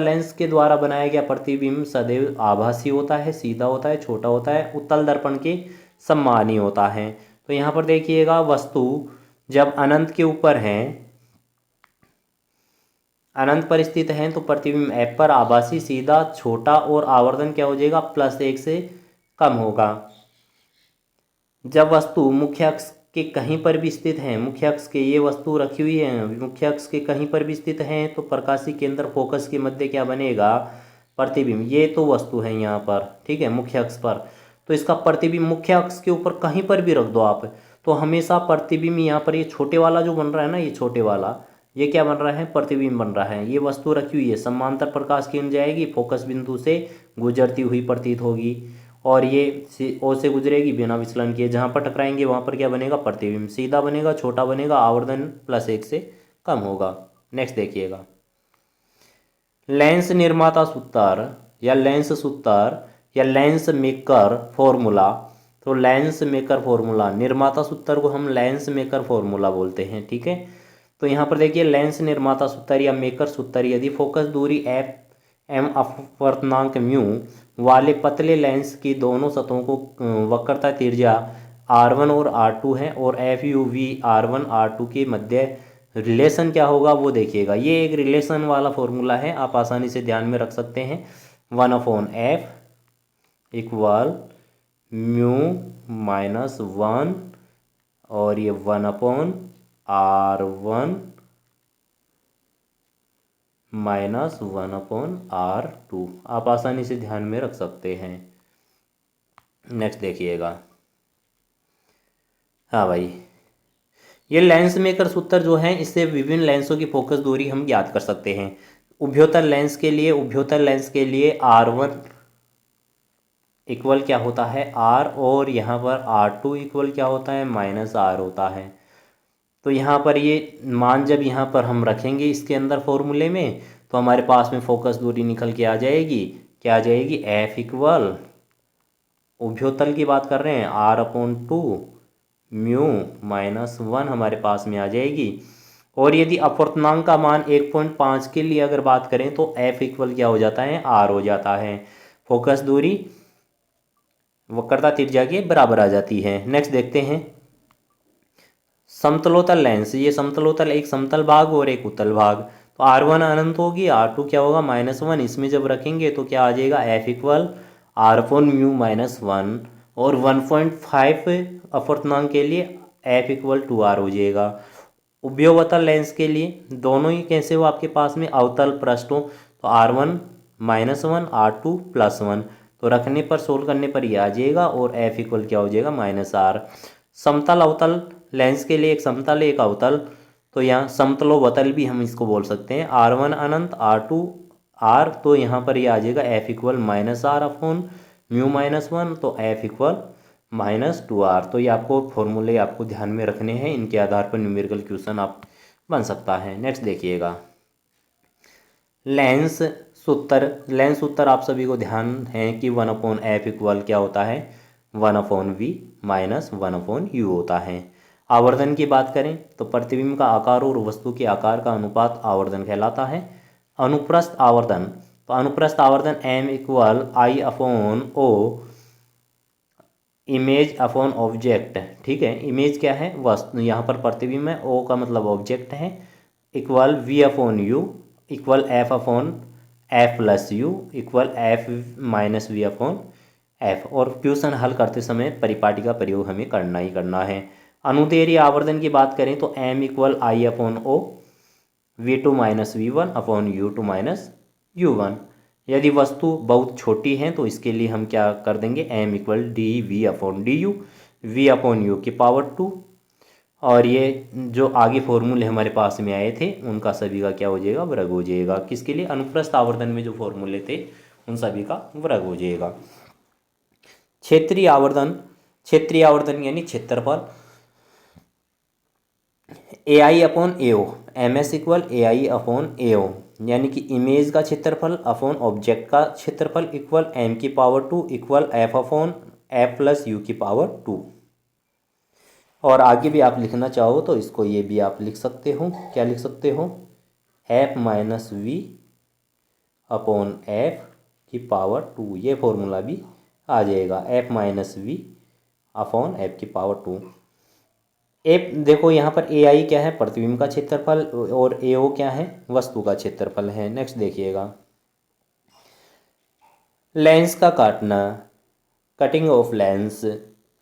लेंस के द्वारा बनाया गया प्रतिबिंब सदैव आभासी होता है, सीधा होता है, छोटा होता है, उत्तल दर्पण के सम्मानी होता है। तो यहाँ पर देखिएगा, वस्तु जब अनंत के ऊपर है, अनंत पर स्थित है तो प्रतिबिंब f पर आभासी सीधा छोटा और आवर्धन क्या हो जाएगा +1 से कम होगा। जब वस्तु मुख्य अक्ष के कहीं पर भी स्थित है, मुख्य अक्ष के ये वस्तु रखी हुई है, मुख्य अक्ष के कहीं पर भी स्थित है तो प्रकाशिक केंद्र फोकस के मध्य क्या बनेगा प्रतिबिंब। ये तो वस्तु है यहाँ पर, ठीक है, मुख्य अक्ष पर, तो इसका प्रतिबिंब मुख्य अक्ष के ऊपर कहीं पर भी रख दो आप, तो हमेशा प्रतिबिंब यहाँ पर ये छोटे वाला जो बन रहा है ना, ये छोटे वाला ये क्या बन रहा है प्रतिबिंब बन रहा है। ये वस्तु रखी हुई है, समांतर प्रकाश किरण जाएगी, फोकस बिंदु से गुजरती हुई प्रतीत होगी और ये ओ से गुजरेगी बिना विचलन किए, जहाँ पर टकराएंगे वहाँ पर क्या बनेगा प्रतिबिंब सीधा बनेगा, छोटा बनेगा, आवर्धन +1 से कम होगा। नेक्स्ट देखिएगा, लेंस निर्माता सूत्र या लेंस सूत्र या लेंस मेकर फॉर्मूला। तो लेंस मेकर फॉर्मूला, निर्माता सूत्र को हम लेंस मेकर फॉर्मूला बोलते हैं, ठीक है। तो यहाँ पर देखिए, लेंस निर्माता सूत्र या मेकर सूत्र, यदि फोकस दूरी f m अपवर्तनांक म्यू वाले पतले लेंस की दोनों सतहों को वक्रता त्रिज्या r1 और r2 है और f u v r1 r2 के मध्य रिलेशन क्या होगा वो देखिएगा। ये एक रिलेशन वाला फॉर्मूला है, आप आसानी से ध्यान में रख सकते हैं। 1/f इक्वल म्यू -1 और ये 1/r1 -1/r2 आप आसानी से ध्यान में रख सकते हैं। नेक्स्ट देखिएगा, हाँ भाई, ये लेंस मेकर सूत्र जो है, इससे विभिन्न लेंसों की फोकस दूरी हम ज्ञात कर सकते हैं। उभयोतल लेंस के लिए r1 इक्वल क्या होता है r, और यहाँ पर r2 इक्वल क्या होता है -r होता है। तो यहाँ पर ये मान जब यहाँ पर हम रखेंगे इसके अंदर फॉर्मूले में, तो हमारे पास में फोकस दूरी निकल के आ जाएगी, क्या आ जाएगी f इक्वल, उभयोतल की बात कर रहे हैं, r/2 म्यू -1 हमारे पास में आ जाएगी। और यदि अपवर्तनांक का मान 1.5 के लिए अगर बात करें तो f इक्वल क्या हो जाता है r हो जाता है, फोकस दूरी वक्रता त्रिज्या के बराबर आ जाती है। नेक्स्ट देखते हैं, समतलोतल लेंस, ये समतलोतल एक समतल भाग और एक उत्तल भाग, तो r1 अनंत होगी, r2 क्या होगा -1, इसमें जब रखेंगे तो क्या आ जाएगा f इक्वल r1 म्यू -1 और 1.5 अपवर्तनांक के लिए f इक्वल 2r हो जाएगा। उभयोवतल लेंस के लिए दोनों ही कैसे हो आपके पास में अवतल पृष्ठ हो, तो r1 -1 r2 +1, तो रखने पर सोल्व करने पर ये आ जाएगा और f इक्वल क्या हो जाएगा -r। समतल अवतल लेंस के लिए एक समतल एक अवतल, तो यहाँ समतलोवतल भी हम इसको बोल सकते हैं, r1 अनंत r2 r, तो यहाँ पर ये आ जाएगा f इक्वल -r/म्यू -1, तो f इक्वल -2r। तो ये आपको फॉर्मूले आपको ध्यान में रखने हैं, इनके आधार पर न्यूमेरिकल क्वेश्चन आप बन सकता है। नेक्स्ट देखिएगा, लेंस सूत्र आप सभी को ध्यान है कि 1/f इक्वल क्या होता है 1/v - 1/u होता है। आवर्धन की बात करें तो प्रतिबिंब का आकार और वस्तु के आकार का अनुपात आवर्धन कहलाता है। अनुप्रस्थ आवर्धन, तो अनुप्रस्थ आवर्धन m equal I/o image upon object, ठीक है। इमेज क्या है? वस्तु, यहाँ पर प्रतिबिंब है, ओ का मतलब ऑब्जेक्ट है, equal v upon u equal f upon f plus u equal f minus v upon f. और क्वेश्चन हल करते समय परिपाटी का प्रयोग हमें करना ही करना है। अनुदैर्ध्य आवर्धन की बात करें तो M equal I upon O V2 minus V1 upon U2 minus U1। यदि वस्तु बहुत छोटी है तो इसके लिए हम क्या कर देंगे, m equal d v upon d u, v upon u की पावर 2। और ये जो आगे फॉर्मूले हमारे पास में आए थे उनका सभी का क्या हो जाएगा, वर्ग हो जाएगा। किसके लिए? अनुप्रस्थ आवर्धन में जो फॉर्मूले थे उन सभी का वर्ग हो जाएगा। क्षेत्रीय आवर्धन, क्षेत्रीय आवर्धन यानी क्षेत्रफल, ए आई अपॉन ए ओ, एम एस इक्वल ए आई अपॉन ए ओ, यानी कि इमेज का क्षेत्रफल अपॉन ऑब्जेक्ट का क्षेत्रफल इक्वल एम की power 2 equal f upon f plus you की पावर 2। और आगे भी आप लिखना चाहो तो इसको ये भी आप लिख सकते हो, क्या लिख सकते हो, f minus v upon f की पावर 2, ये फॉर्मूला भी आ जाएगा, f minus v upon f की पावर 2। एफ देखो यहाँ पर ए आई क्या है, प्रतिबिंब का क्षेत्रफल, और ए ओ क्या है, वस्तु का क्षेत्रफल है। नेक्स्ट देखिएगा, लेंस का काटना, कटिंग ऑफ लेंस।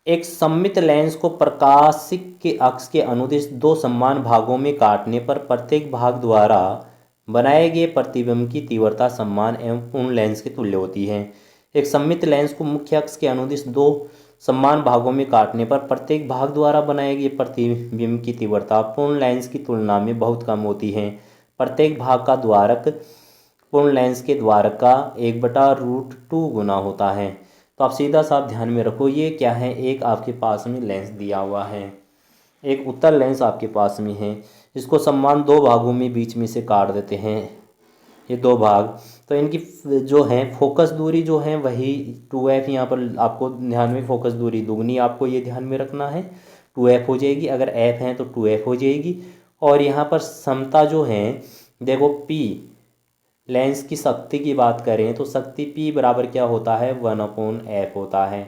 एक सममित लेंस को प्रकाशिक के अक्ष के अनुदिश दो समान भागों में काटने पर प्रत्येक भाग द्वारा बनाए गए प्रतिबिंब की तीव्रता समान एवं पूर्ण लेंस के तुल्य होती है। एक सममित लेंस को मुख्य अक्ष के अनुदिश दो समान भागों में काटने पर प्रत्येक भाग द्वारा बनाए गए प्रतिबिंब की तीव्रता पूर्ण लेंस की तुलना में बहुत कम होती है। प्रत्येक भाग का द्वारक पूर्ण लेंस के द्वारक का 1/√2 गुना होता है। तो आप सीधा साफ ध्यान में रखो, ये क्या है, एक आपके पास में लेंस दिया हुआ है, एक उत्तल लेंस आपके पास में है, इसको समान दो भागों में बीच में से काट देते हैं, ये दो भाग। तो इनकी जो है फोकस दूरी जो है वही 2f, यहाँ पर आपको ध्यान में फोकस दूरी दुगनी आपको ये ध्यान में रखना है, 2f हो जाएगी, अगर f है तो 2f हो जाएगी। और यहाँ पर समता जो है, देखो p, लेंस की शक्ति की बात करें तो शक्ति p बराबर क्या होता है, 1/f होता है।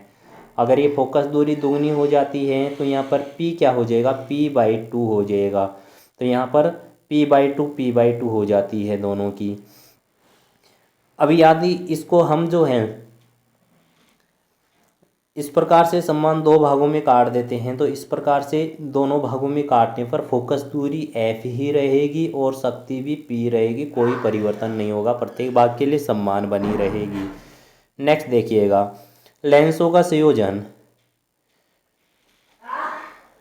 अगर ये फोकस दूरी दुगनी हो जाती है तो यहाँ पर p क्या हो जाएगा, p/2 हो जाएगा। तो यहाँ पर p/2 हो जाती है दोनों की। अब यदि इसको हम जो है इस प्रकार से समान दो भागों में काट देते हैं तो इस प्रकार से दोनों भागों में काटने पर फोकस दूरी f ही रहेगी और शक्ति भी p रहेगी, कोई परिवर्तन नहीं होगा, प्रत्येक भाग के लिए समान बनी रहेगी। नेक्स्ट देखिएगा, लेंसों का संयोजन।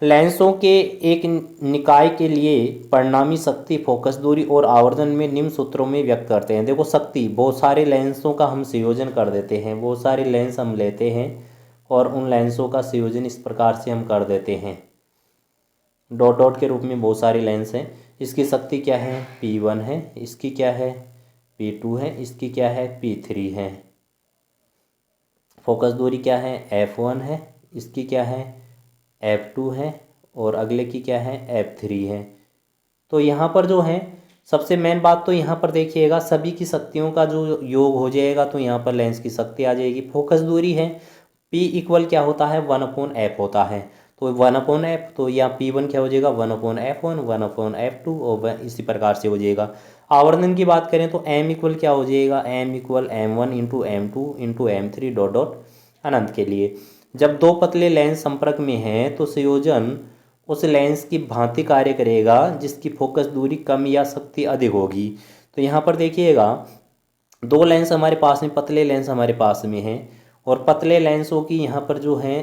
लेंसों के एक निकाय के लिए परिणामी शक्ति फोकस दूरी और आवर्धन में निम्न सूत्रों में व्यक्त करते हैं। देखो शक्ति, बहुत सारे लेंसों का हम संयोजन कर देते हैं, बहुत सारे लेंस हम लेते हैं और उन लेंसों का संयोजन इस प्रकार से हम कर देते हैं, डॉट डॉट के रूप में बहुत सारे लेंस हैं। इसकी शक्ति क्या है, P1 है, इसकी क्या है, P2 है, इसकी क्या है, P3 है। फोकस दूरी क्या है, F1 है, इसकी क्या है, F2 है, और अगले की क्या है, F3 है। तो यहाँ पर जो है सबसे मेन बात तो यहाँ पर देखिएगा, सभी की शक्तियों का जो योग हो जाएगा तो यहाँ पर लेंस की शक्ति आ जाएगी। फोकस दूरी है P इक्वल क्या होता है, 1/f होता है, तो 1/f, तो यहाँ P1 क्या हो जाएगा, 1/f1, 1/f2, और इसी प्रकार से हो जाएगा। आवर्धन की बात करें तो m इक्वल क्या हो जाएगा, m equal m1 into m2 into m3 dot dot अनंत के लिए। जब दो पतले लेंस संपर्क में हैं तो संयोजन उस लेंस की भांति कार्य करेगा जिसकी फोकस दूरी कम या शक्ति अधिक होगी। तो यहाँ पर देखिएगा, दो लेंस हमारे पास में, पतले लेंस हमारे पास में हैं, और पतले लेंसों की यहाँ पर जो है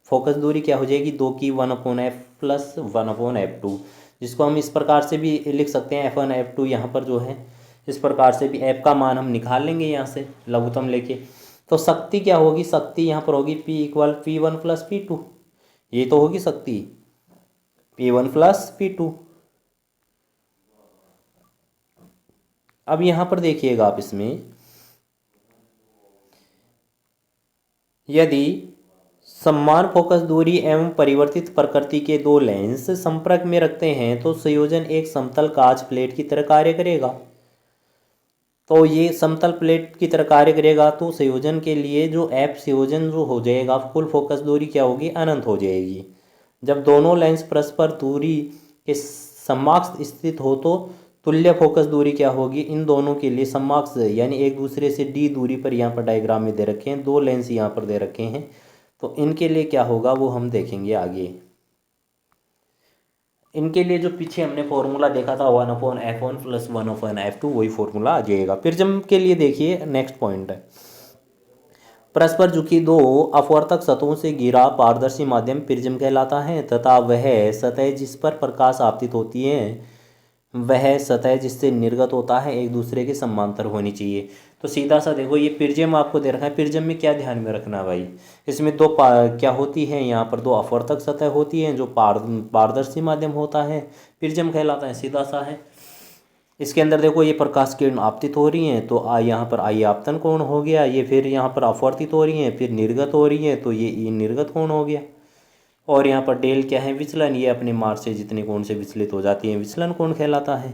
फोकस दूरी क्या हो जाएगी, 2 की 1/f प्लस 1/f2, जिसको हम इस प्रकार से भी लिख सकते हैं, F1 F2। यहाँ पर जो है इस प्रकार से भी f का मान हम निकाल लेंगे यहाँ से लघुत्तम लेके। तो शक्ति क्या होगी, शक्ति यहाँ पर होगी P equal P1 plus P2, ये तो होगी शक्ति P1 प्लस P2। अब यहाँ पर देखिएगा आप, इसमें यदि समान फोकस दूरी एवं परिवर्तित प्रकृति के दो लेंस संपर्क में रखते हैं तो संयोजन एक समतल कांच प्लेट की तरह कार्य करेगा। तो ये समतल प्लेट की तरह कार्य करेगा। तो संयोजन के लिए जो एफ संयोजन जो हो जाएगा, कुल फोकस दूरी क्या होगी, अनंत हो जाएगी। जब दोनों लेंस परस्पर दूरी के समकक्ष स्थित हो तो तुल्य फोकस दूरी क्या होगी, इन दोनों के लिए समकक्ष यानी एक दूसरे से डी दूरी पर यहाँ पर डायग्राम में दे रखे हैं, दो लेंस यहाँ पर दे रखे हैं। तो इनके लिए क्या होगा वो हम देखेंगे आगे। इनके लिए जो पीछे हमने फॉर्मूला देखा था 1/f1 + 1/f2, वही फॉर्मूला आ जाएगा। प्रिज्म के लिए देखिए नेक्स्ट पॉइंट है, परस्पर झुकी दो अपवर्तक सतहों से घिरा पारदर्शी माध्यम प्रिज्म कहलाता है तथा वह सतह जिस पर प्रकाश आपतित होती है वह सतह जिससे निर्गत होता है एक दूसरे के समांतर होनी चाहिए। तो सीधा सा देखो, ये प्रिज्म आपको दे रखा है। प्रिज्म में क्या ध्यान में रखना भाई, इसमें दो क्या होती है, यहाँ पर दो अपवर्तक सतह होती हैं जो पारदर्शी माध्यम होता है, प्रिज्म कहलाता है, सीधा सा है। इसके अंदर देखो ये प्रकाश किरण आपतित हो रही हैं तो यहाँ पर आई आपतन कोण हो गया, ये फिर यहाँ पर अपवर्तित हो रही हैं फिर निर्गत हो रही हैं तो ये निर्गत कोण हो गया। और यहाँ पर डेल क्या है, विचलन, ये अपने मार्ग से जितने कोण से विचलित हो जाती हैं विचलन कोण कहलाता है।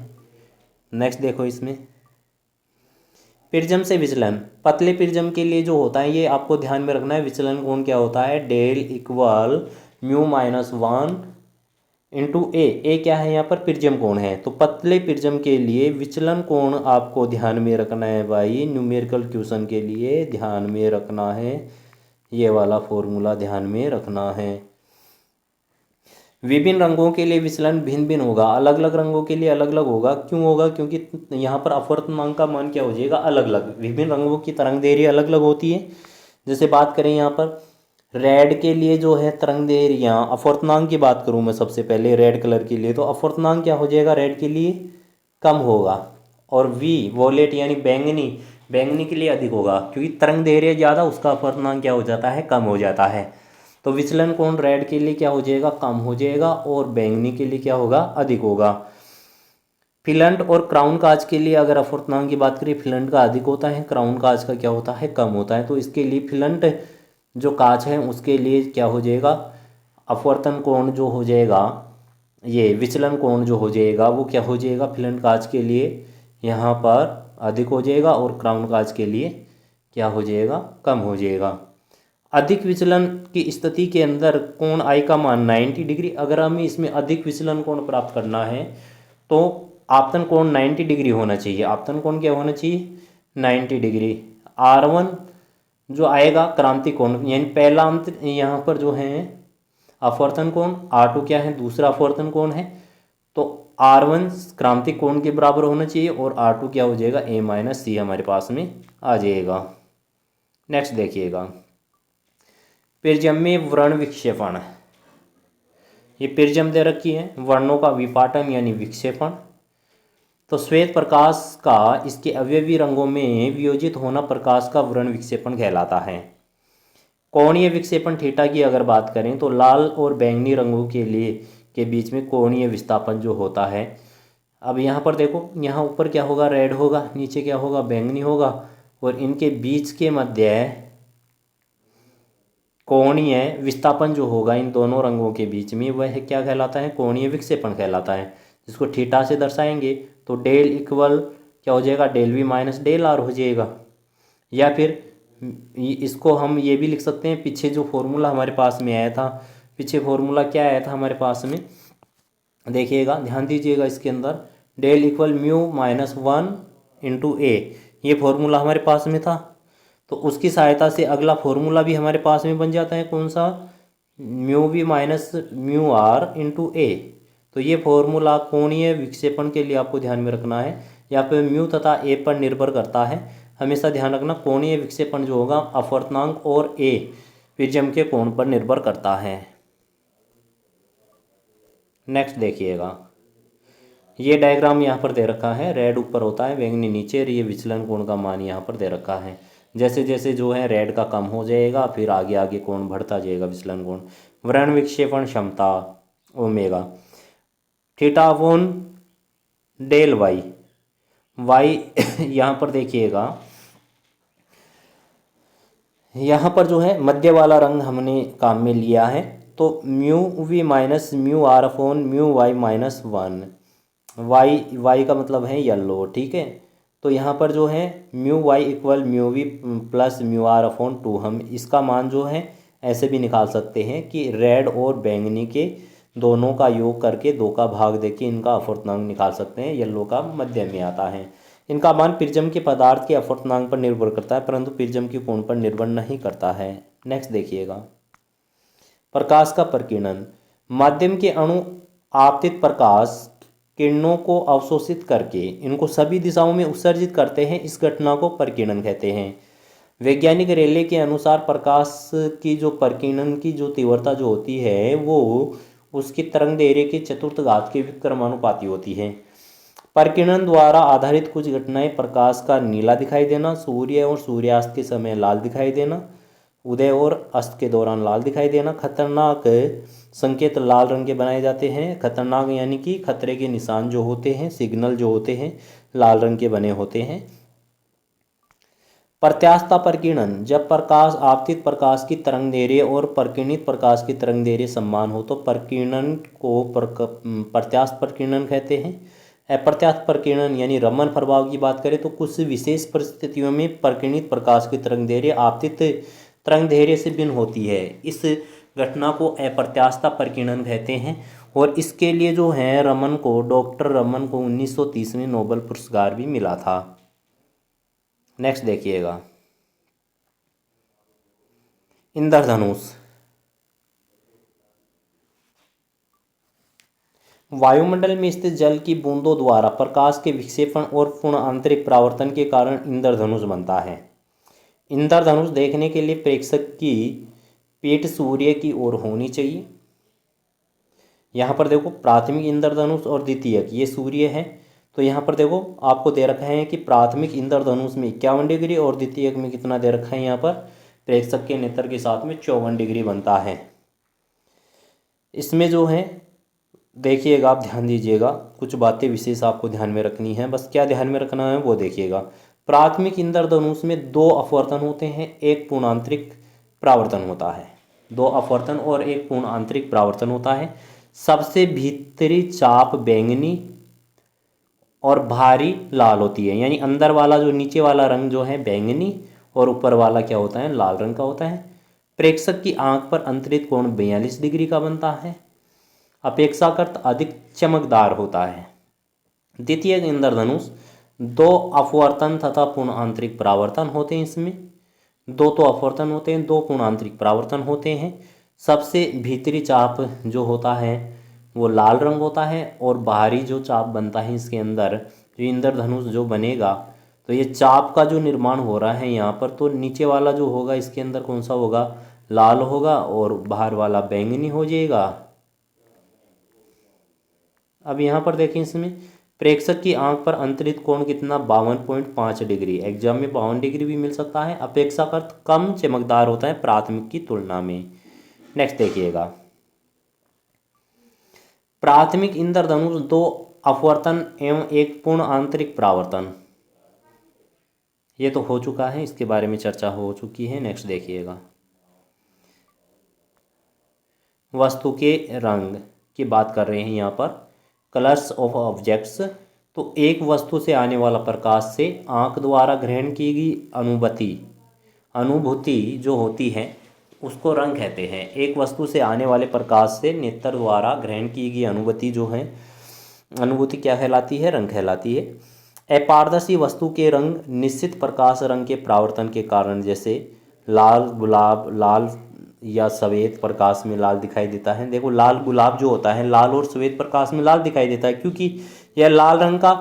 नेक्स्ट देखो, इसमें प्रिज्म से विचलन, पतले प्रिज्म के लिए जो होता है ये आपको ध्यान में रखना है, विचलन कोण क्या होता है, डेल इक्वल μ-1 इंटू ए क्या है यहाँ पर प्रिज्म कोण है। तो पतले प्रिज्म के लिए विचलन कोण आपको ध्यान में रखना है भाई, न्यूमेरिकल क्वेश्चन के लिए ध्यान में रखना है, ये वाला फॉर्मूला ध्यान में रखना है। विभिन्न रंगों के लिए विचलन भिन्न भिन्न होगा, अलग अलग रंगों के लिए अलग अलग होगा। क्यों होगा, क्योंकि यहाँ पर अपवर्तनांक का मान क्या हो जाएगा, अलग अलग। विभिन्न रंगों की तरंग दैर्ध्य अलग अलग होती है। जैसे बात करें यहाँ पर रेड के लिए जो है तरंग दैर्ध्य, यहाँ अपवर्तनांक की बात करूँ मैं सबसे पहले रेड कलर के लिए, तो अपवर्तनांक क्या हो जाएगा रेड के लिए कम होगा, और वी वॉलेट यानी बैंगनी के लिए अधिक होगा, क्योंकि तरंग दैर्ध्य ज़्यादा उसका अपवर्तनांक क्या हो जाता है, कम हो जाता है। तो विचलन कोण रेड के लिए क्या हो जाएगा, कम हो जाएगा, और बैंगनी के लिए क्या होगा, अधिक होगा। फिलंट और क्राउन कांच के लिए अगर अपवर्तनांक की बात करें, फिलंट का अधिक होता है, क्राउन कांच का क्या होता है, कम होता है। तो इसके लिए फिलंट जो कांच है उसके लिए क्या हो जाएगा, अपवर्तन कोण जो हो जाएगा, ये विचलन कोण जो हो जाएगा वो क्या हो जाएगा, फिलंट कांच के लिए यहाँ पर अधिक हो जाएगा और क्राउन कांच के लिए क्या हो जाएगा, कम हो जाएगा। अधिक विचलन की स्थिति के अंदर कोण आई का मान 90 डिग्री। अगर हमें इसमें अधिक विचलन कोण प्राप्त करना है तो आपतन कोण 90 डिग्री होना चाहिए। आपतन कोण क्या होना चाहिए, 90 डिग्री। R1 जो आएगा क्रांतिक कोण, यानी पहला अंत यहाँ पर जो है अपवर्तन कोण, R2 क्या है, दूसरा अपवर्तन कोण है। तो R1 क्रांतिक कोण के बराबर होना चाहिए और R2 क्या हो जाएगा, A-C हमारे पास में आ जाएगा। नेक्स्ट देखिएगा, प्रिज्म में व्रण विक्षेपण। ये प्रिज्म दे रखी है, वर्णों का विपाटन यानी विक्षेपण। तो श्वेत प्रकाश का इसके अवयवी रंगों में वियोजित होना प्रकाश का व्रण विक्षेपण कहलाता है। कोणीय विक्षेपण थीटा की अगर बात करें तो लाल और बैंगनी रंगों के लिए के बीच में कोणीय विस्थापन जो होता है, अब यहाँ पर देखो, यहाँ ऊपर क्या होगा, रेड होगा, नीचे क्या होगा, बैंगनी होगा, और इनके बीच के मध्य कोणीय विस्थापन जो होगा इन दोनों रंगों के बीच में वह क्या कहलाता है, कोणीय विक्षेपण कहलाता है, जिसको थीटा से दर्शाएंगे। तो डेल इक्वल क्या हो जाएगा, del v minus del r हो जाएगा। या फिर इसको हम ये भी लिख सकते हैं, पीछे जो फॉर्मूला हमारे पास में आया था, पीछे फॉर्मूला क्या आया था हमारे पास में, देखिएगा ध्यान दीजिएगा, इसके अंदर डेल इक्वल μ-1 इंटू ए, ये फॉर्मूला हमारे पास में था। तो उसकी सहायता से अगला फॉर्मूला भी हमारे पास में बन जाता है, कौन सा, μ-v माइनस μ-r इंटू ए। तो ये फॉर्मूला कोणीय विक्षेपण के लिए आपको ध्यान में रखना है, यहाँ पे म्यू तथा ए पर निर्भर करता है। हमेशा ध्यान रखना कोणीय विक्षेपण जो होगा अपवर्तनांक और ए प्रिज्म के कोण पर निर्भर करता है। नेक्स्ट देखिएगा, ये डायग्राम यहाँ पर दे रखा है, रेड ऊपर होता है बैंगनी नीचे, और ये विचलन कोण का मान यहाँ पर दे रखा है। जैसे जैसे जो है रेड का कम हो जाएगा फिर आगे आगे कोण बढ़ता जाएगा विचलन कोण। व्रण विक्षेपण क्षमता omega, theta upon del y, y यहाँ पर देखिएगा, यहाँ पर जो है मध्य वाला रंग हमने काम में लिया है। तो μ-v minus μ-r upon μ-y minus 1, Y का मतलब है येलो, ठीक है। तो यहाँ पर जो है mu y equal mu v plus mu r upon 2, हम इसका मान जो है ऐसे भी निकाल सकते हैं कि रेड और बैंगनी के दोनों का योग करके 2 का भाग देके इनका अपवर्तनांक निकाल सकते हैं। येलो का मध्य में आता है। इनका मान प्रिज्म के पदार्थ के अपवर्तनांक पर निर्भर करता है, परंतु प्रिज्म के कोण पर निर्भर नहीं करता है। नेक्स्ट देखिएगा, प्रकाश का प्रकीर्णन। माध्यम के अणु आपतित प्रकाश किरणों को अवशोषित करके इनको सभी दिशाओं में उत्सर्जित करते हैं। इस घटना को प्रकीर्णन कहते हैं। वैज्ञानिक रेले के अनुसार प्रकाश की जो प्रकीर्णन की जो तीव्रता जो होती है वो उसकी तरंग दैर्ध्य के चतुर्थ घात के विक्रमानुपाती होती है। प्रकीर्णन द्वारा आधारित कुछ घटनाएं प्रकाश का नीला दिखाई देना, सूर्य और सूर्यास्त के समय लाल दिखाई देना, उदय और अस्त के दौरान लाल दिखाई देना। खतरनाक संकेत लाल रंग के बनाए जाते हैं। खतरनाक यानी कि खतरे के निशान जो होते हैं, सिग्नल जो होते हैं, लाल रंग के बने होते हैं। प्रत्यास्थता प्रकीर्णन, जब प्रकाश आपतित प्रकाश की तरंगदैर्ध्य और प्रकीर्णित प्रकाश की तरंगदैर्ध्य समान हो तो प्रकीर्णन को प्रत्यास्थ प्रकीर्णन कहते हैं। अप्रत्यास्थ प्रकीर्णन यानी रमन प्रभाव की बात करें तो कुछ विशेष परिस्थितियों में प्रकीर्णित प्रकाश की तरंगदैर्ध्य आपतित तरंगदैर्ध्य से भिन्न होती है। इस घटना को अप्रत्यास्थता प्रकीर्णन कहते हैं और इसके लिए जो है रमन को, डॉक्टर रमन को 1930 में नोबेल पुरस्कार भी मिला था। नेक्स्ट देखिएगा, इंद्रधनुष। वायुमंडल में स्थित जल की बूंदों द्वारा प्रकाश के विक्षेपण और पूर्ण आंतरिक परावर्तन के कारण इंद्रधनुष बनता है। इंद्रधनुष देखने के लिए प्रेक्षक की पीठ सूर्य की ओर होनी चाहिए। यहाँ पर देखो प्राथमिक इंद्रधनुष और द्वितीयक, ये सूर्य है। तो यहाँ पर देखो आपको दे रखा है कि प्राथमिक इंद्रधनुष में 51 डिग्री और द्वितीयक में कितना दे रखा है, यहाँ पर प्रेक्षक के नेत्र के साथ में 54 डिग्री बनता है। इसमें जो है देखिएगा, आप ध्यान दीजिएगा, कुछ बातें विशेष आपको ध्यान में रखनी है। बस क्या ध्यान में रखना है वो देखिएगा। प्राथमिक इंद्रधनुष में 2 अपवर्तन होते हैं, एक पूर्ण आंतरिक परावर्तन होता है। 2 अपवर्तन और एक पूर्ण आंतरिक परावर्तन होता है। सबसे भीतरी चाप बैंगनी और भारी लाल होती है, यानी अंदर वाला जो नीचे वाला रंग जो है बैंगनी और ऊपर वाला क्या होता है, लाल रंग का होता है। प्रेक्षक की आंख पर अंतरित कोण 42 डिग्री का बनता है। अपेक्षाकृत अधिक चमकदार होता है। द्वितीय इंद्रधनुष 2 अपवर्तन तथा पूर्ण आंतरिक परावर्तन होते हैं। इसमें 2 तो अपवर्तन होते हैं, 2 पूर्ण आंतरिक परावर्तन होते हैं। सबसे भीतरी चाप जो होता है वो लाल रंग होता है और बाहरी जो चाप बनता है इसके अंदर जो इंद्रधनुष जो बनेगा, तो ये चाप का जो निर्माण हो रहा है यहाँ पर, तो नीचे वाला जो होगा इसके अंदर कौन सा होगा, लाल होगा और बाहर वाला बैंगनी हो जाएगा। अब यहाँ पर देखें, इसमें प्रेक्षक की आंख पर अंतरित कोण कितना 52.5 डिग्री, एग्जाम में 52 डिग्री भी मिल सकता है। अपेक्षाकृत कम चमकदार होता है प्राथमिक की तुलना में। नेक्स्ट देखिएगा, प्राथमिक इंद्रधनुष 2 अपवर्तन एवं एक पूर्ण आंतरिक परावर्तन, ये तो हो चुका है, इसके बारे में चर्चा हो चुकी है। नेक्स्ट देखिएगा, वस्तु के रंग की बात कर रहे हैं यहाँ पर, कलर्स ऑफ ऑब्जेक्ट्स। तो एक वस्तु से आने वाला प्रकाश से आंख द्वारा ग्रहण की गई अनुभूति जो होती है उसको रंग कहते हैं। एक वस्तु से आने वाले प्रकाश से नेत्र द्वारा ग्रहण की गई अनुभूति क्या कहलाती है, रंग कहलाती है। अपारदर्शी वस्तु के रंग निश्चित प्रकाश रंग के परावर्तन के कारण, जैसे लाल गुलाब लाल या सफ़ेद प्रकाश में लाल दिखाई देता है। देखो लाल गुलाब जो होता है लाल और सफ़ेद प्रकाश में लाल दिखाई देता है क्योंकि यह लाल रंग का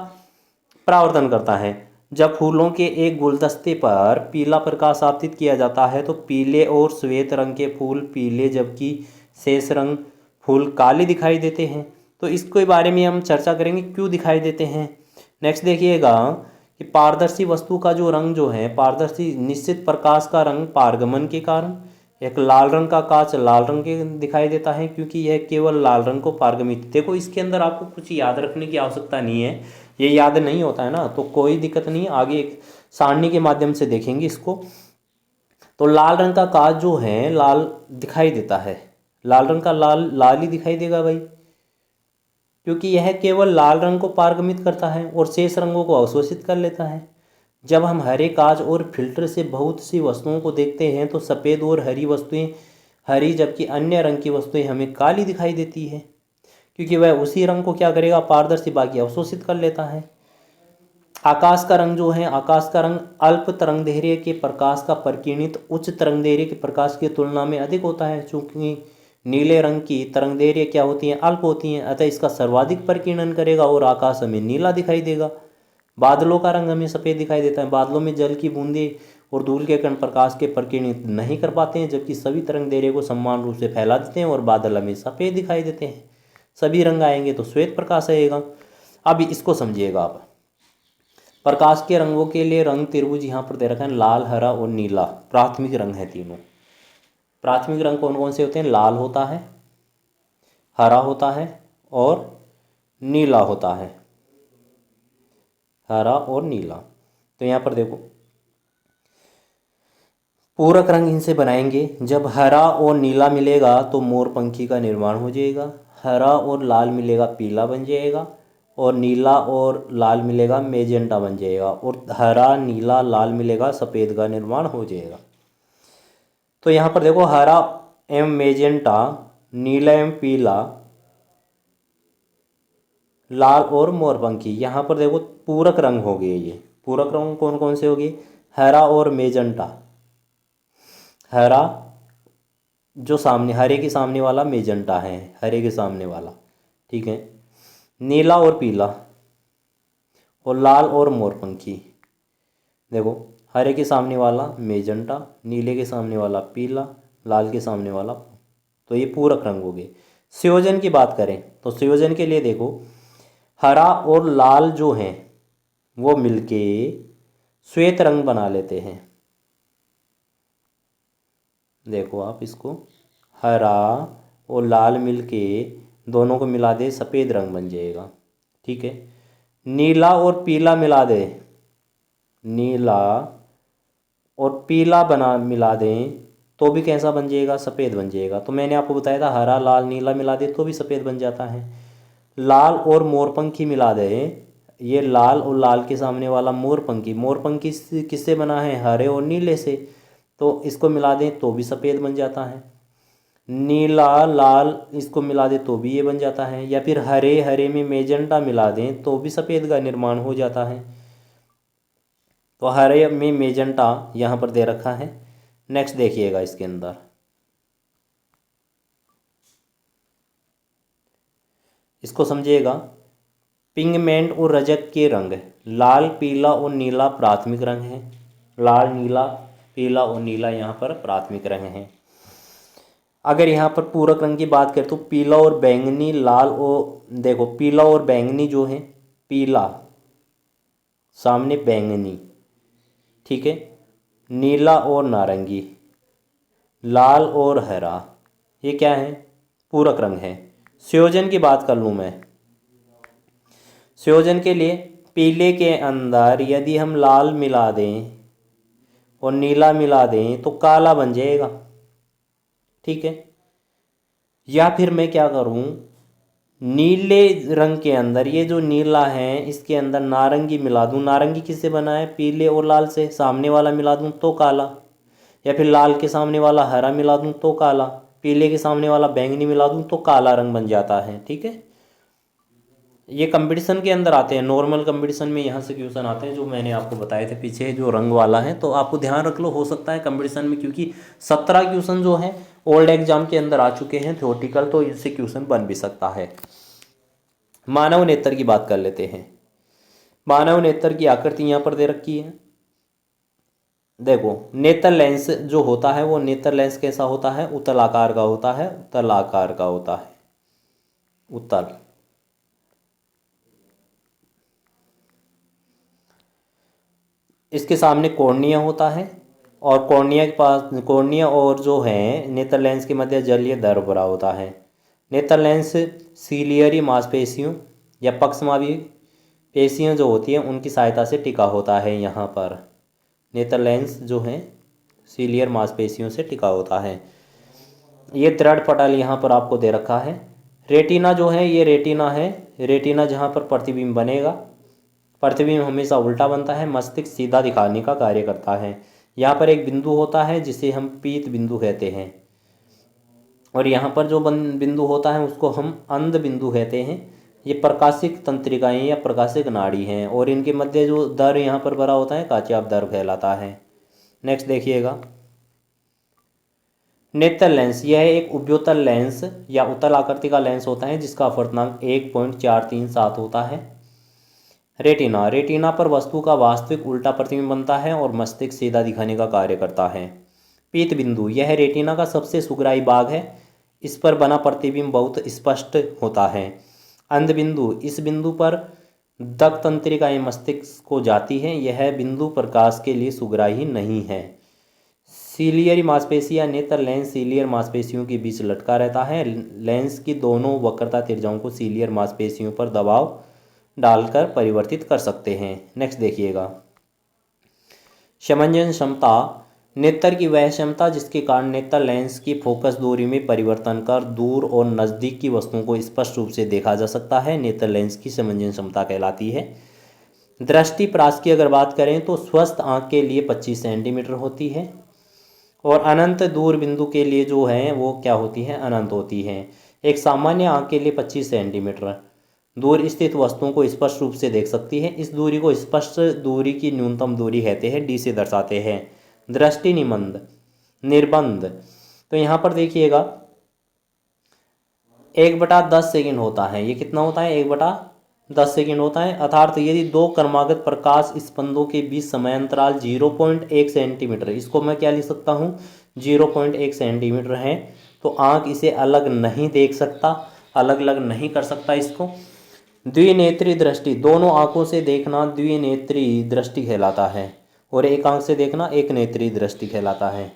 परावर्तन करता है। जब फूलों के एक गुलदस्ते पर पीला प्रकाश आपतित किया जाता है तो पीले और श्वेत रंग के फूल पीले जबकि शेष रंग फूल काले दिखाई देते हैं। तो इसके बारे में हम चर्चा करेंगे क्यों दिखाई देते हैं। नेक्स्ट देखिएगा कि पारदर्शी वस्तु का जो रंग जो है, पारदर्शी निश्चित प्रकाश का रंग पारगमन के कारण, एक लाल रंग का कांच लाल रंग के दिखाई देता है क्योंकि यह केवल लाल रंग को पारगमित। देखो इसके अंदर आपको कुछ याद रखने की आवश्यकता नहीं है, ये याद नहीं होता है ना तो कोई दिक्कत नहीं, आगे एक सारणी के माध्यम से देखेंगे इसको। तो लाल रंग का कांच जो है लाल दिखाई देता है, लाल रंग का लाल लाल ही दिखाई देगा भाई, क्योंकि यह केवल लाल रंग को पारगमित करता है और शेष रंगों को अवशोषित कर लेता है। जब हम हरे कांच और फिल्टर से बहुत सी वस्तुओं को देखते हैं तो सफ़ेद और हरी वस्तुएं हरी, जबकि अन्य रंग की वस्तुएं हमें काली दिखाई देती है, क्योंकि वह उसी रंग को क्या करेगा, पारदर्शी बाकी अवशोषित कर लेता है। आकाश का रंग जो है, आकाश का रंग अल्प तरंगदैर्घ्य के प्रकाश का प्रकीर्णित उच्च तरंगदैर्घ्य के प्रकाश की तुलना में अधिक होता है। चूंकि नीले रंग की तरंगदैर्घ्य क्या होती हैं, अल्प होती हैं, अतः इसका सर्वाधिक प्रकीर्णन करेगा और आकाश हमें नीला दिखाई देगा। बादलों का रंग हमें सफ़ेद दिखाई देता है। बादलों में जल की बूंदें और धूल के कण प्रकाश के प्रकीर्णित नहीं कर पाते हैं, जबकि सभी तरंगदैर्घ्य को समान रूप से फैला देते हैं और बादल हमें सफ़ेद दिखाई देते हैं। सभी रंग आएंगे तो श्वेत प्रकाश आएगा। अब इसको समझिएगा आप। प्रकाश के रंगों के लिए रंग त्रिभुज यहाँ पर दे रखा है, लाल, हरा और नीला प्राथमिक रंग है तीनों। प्राथमिक रंग कौन कौन से होते हैं, लाल होता है, हरा होता है और नीला होता है, हरा और नीला। तो यहाँ पर देखो पूरक रंग इनसे बनाएंगे। जब हरा और नीला मिलेगा तो मोरपंखी का निर्माण हो जाएगा, हरा और लाल मिलेगा पीला बन जाएगा, और नीला और लाल मिलेगा मेजेंटा बन जाएगा, और हरा नीला लाल मिलेगा सफ़ेद का निर्माण हो जाएगा। तो यहाँ पर देखो हरा एवं मेजेंटा, नीला एवं पीला, लाल और मोरपंखी, यहाँ पर देखो पूरक रंग हो गए। ये पूरक रंग कौन कौन से हो गए, हरा और मेजेंटा। हरा जो सामने, हरे के सामने वाला मेजेंटा है, हरे के सामने वाला, ठीक है। नीला और पीला, और लाल और मोरपंखी। देखो हरे के सामने वाला मेजेंटा, नीले के सामने वाला पीला, लाल के सामने वाला, तो ये पूरक रंग हो गए। संयोजन की बात करें तो संयोजन के लिए देखो हरा और लाल जो हैं वो मिलके श्वेत रंग बना लेते हैं। देखो आप इसको, हरा और लाल मिलके दोनों को मिला दे सफ़ेद रंग बन जाएगा, ठीक है। नीला और पीला मिला दे, नीला और पीला बना मिला दें तो भी कैसा बन जाएगा, सफ़ेद बन जाएगा। तो मैंने आपको बताया था हरा लाल नीला मिला दे तो भी सफ़ेद बन जाता है। लाल और मोरपंखी मिला दें, ये लाल और लाल के सामने वाला मोरपंखी, मोरपंखी किससे बना है, हरे और नीले से, तो इसको मिला दें तो भी सफ़ेद बन जाता है। नीला लाल इसको मिला दें तो भी ये बन जाता है, या फिर हरे हरे में मेजेंटा मिला दें तो भी सफ़ेद का निर्माण हो जाता है। तो हरे में मेजेंटा यहाँ पर दे रखा है। नेक्स्ट देखिएगा इसके अंदर, इसको समझिएगा। पिगमेंट और रजक के रंग, लाल पीला और नीला प्राथमिक रंग है। लाल नीला पीला और नीला यहाँ पर प्राथमिक रंग हैं। अगर यहाँ पर पूरक रंग की बात करें तो पीला और बैंगनी, लाल और देखो पीला और बैंगनी जो है, पीला सामने बैंगनी, ठीक है। नीला और नारंगी, लाल और हरा, ये क्या है, पूरक रंग है। संयोजन की बात कर लूँ मैं, संयोजन के लिए पीले के अंदर यदि हम लाल मिला दें और नीला मिला दें तो काला बन जाएगा, ठीक है। या फिर मैं क्या करूं, नीले रंग के अंदर ये जो नीला है इसके अंदर नारंगी मिला दूं। नारंगी किससे बना है, पीले और लाल से, सामने वाला मिला दूं तो काला। या फिर लाल के सामने वाला हरा मिला दूं तो काला, पीले के सामने वाला बैंगनी मिला दूं तो काला रंग बन जाता है, ठीक है। ये कंपटीशन के अंदर आते हैं, नॉर्मल कंपटीशन में यहाँ से क्वेश्चन आते हैं जो मैंने आपको बताए थे पीछे जो रंग वाला है, तो आपको ध्यान रख लो, हो सकता है कंपटीशन में, क्योंकि 17 क्वेश्चन जो हैं ओल्ड एग्जाम के अंदर आ चुके हैं थ्योरेटिकल, तो इनसे क्वेश्चन बन भी सकता है। मानव नेत्र की बात कर लेते हैं। मानव नेत्र की आकृति यहाँ पर दे रखी है। देखो नेत्र लेंस जो होता है वो नेत्र लेंस कैसा होता है, उत्तल आकार का होता है, उत्तल आकार का होता है, उत्तल। इसके सामने कॉर्निया होता है, और कॉर्निया के पास, कॉर्निया और जो है नेत्र लेंस के मध्य जलीय दर भरा होता है। नेत्र लेंस सीलियरी मांसपेशियों या पक्षमावी पेशियाँ जो होती हैं उनकी सहायता से टिका होता है। यहाँ पर नेत्र लेंस जो है सीलियर मांसपेशियों से टिका होता है। ये दृढ़ पटल यहाँ पर आपको दे रखा है। रेटिना जो है ये रेटिना है, रेटिना जहाँ पर प्रतिबिंब बनेगा, प्रतिबिंब हमेशा उल्टा बनता है, मस्तिष्क सीधा दिखाने का कार्य करता है। यहाँ पर एक बिंदु होता है जिसे हम पीत बिंदु कहते हैं, और यहाँ पर जो बिंदु होता है उसको हम अंध बिंदु कहते हैं। ये प्रकाशिक तंत्रिकाएं या प्रकाशिक नाड़ी हैं, और इनके मध्य जो दर यहाँ पर भरा होता है काचयाप दर कहलाता है। नेक्स्ट देखिएगा, नेत्र लेंस। यह एक उभयोतल लेंस या उत्तल आकृति का लेंस होता है जिसका अपवर्तनांक 1.437 होता है। रेटिना। रेटिना पर वस्तु का वास्तविक उल्टा प्रतिबिंब बनता है और मस्तिष्क सीधा दिखाने का कार्य करता है। पीत बिंदु। यह रेटिना का सबसे सुगराई भाग है, इस पर बना प्रतिबिंब बहुत स्पष्ट होता है। अंध बिंदु। इस बिंदु पर दक तंत्रिकाएं मस्तिष्क को जाती हैं, यह बिंदु प्रकाश के लिए सुगराही नहीं है। सीलियरी मांसपेशी या नेत्र लेंस सीलियर मांसपेशियों के बीच लटका रहता है। लेंस की दोनों वक्रता त्रिज्याओं को सीलियर मांसपेशियों पर दबाव डालकर परिवर्तित कर सकते हैं। नेक्स्ट देखिएगा, समंजन क्षमता। नेत्र की वह क्षमता जिसके कारण नेत्र लेंस की फोकस दूरी में परिवर्तन कर दूर और नज़दीक की वस्तुओं को स्पष्ट रूप से देखा जा सकता है, नेत्र लेंस की समंजन क्षमता कहलाती है। दृष्टि प्रास की अगर बात करें तो स्वस्थ आँख के लिए 25 सेंटीमीटर होती है, और अनंत दूर बिंदु के लिए जो है वो क्या होती है, अनंत होती है। एक सामान्य आँख के लिए 25 सेंटीमीटर दूर स्थित वस्तुओं को स्पष्ट रूप से देख सकती है। इस दूरी को स्पष्ट दूरी की न्यूनतम दूरी कहते हैं, डी से दर्शाते हैं। दृष्टि निर्बंध। तो यहाँ पर देखिएगा 1/10 सेकेंड होता है। ये कितना होता है, 1/10 सेकेंड होता है। अर्थात यदि दो क्रमागत प्रकाश स्पंदों के बीच समयांतराल 0.1 सेंटीमीटर, इसको मैं क्या लिख सकता हूँ, 0.1 सेंटीमीटर है, तो आँख इसे अलग नहीं देख सकता, अलग अलग नहीं कर सकता इसको। द्विनेत्री दृष्टि। दोनों आँखों से देखना द्विनेत्री दृष्टि कहलाता है, और एक आँख से देखना एक नेत्री दृष्टि कहलाता है।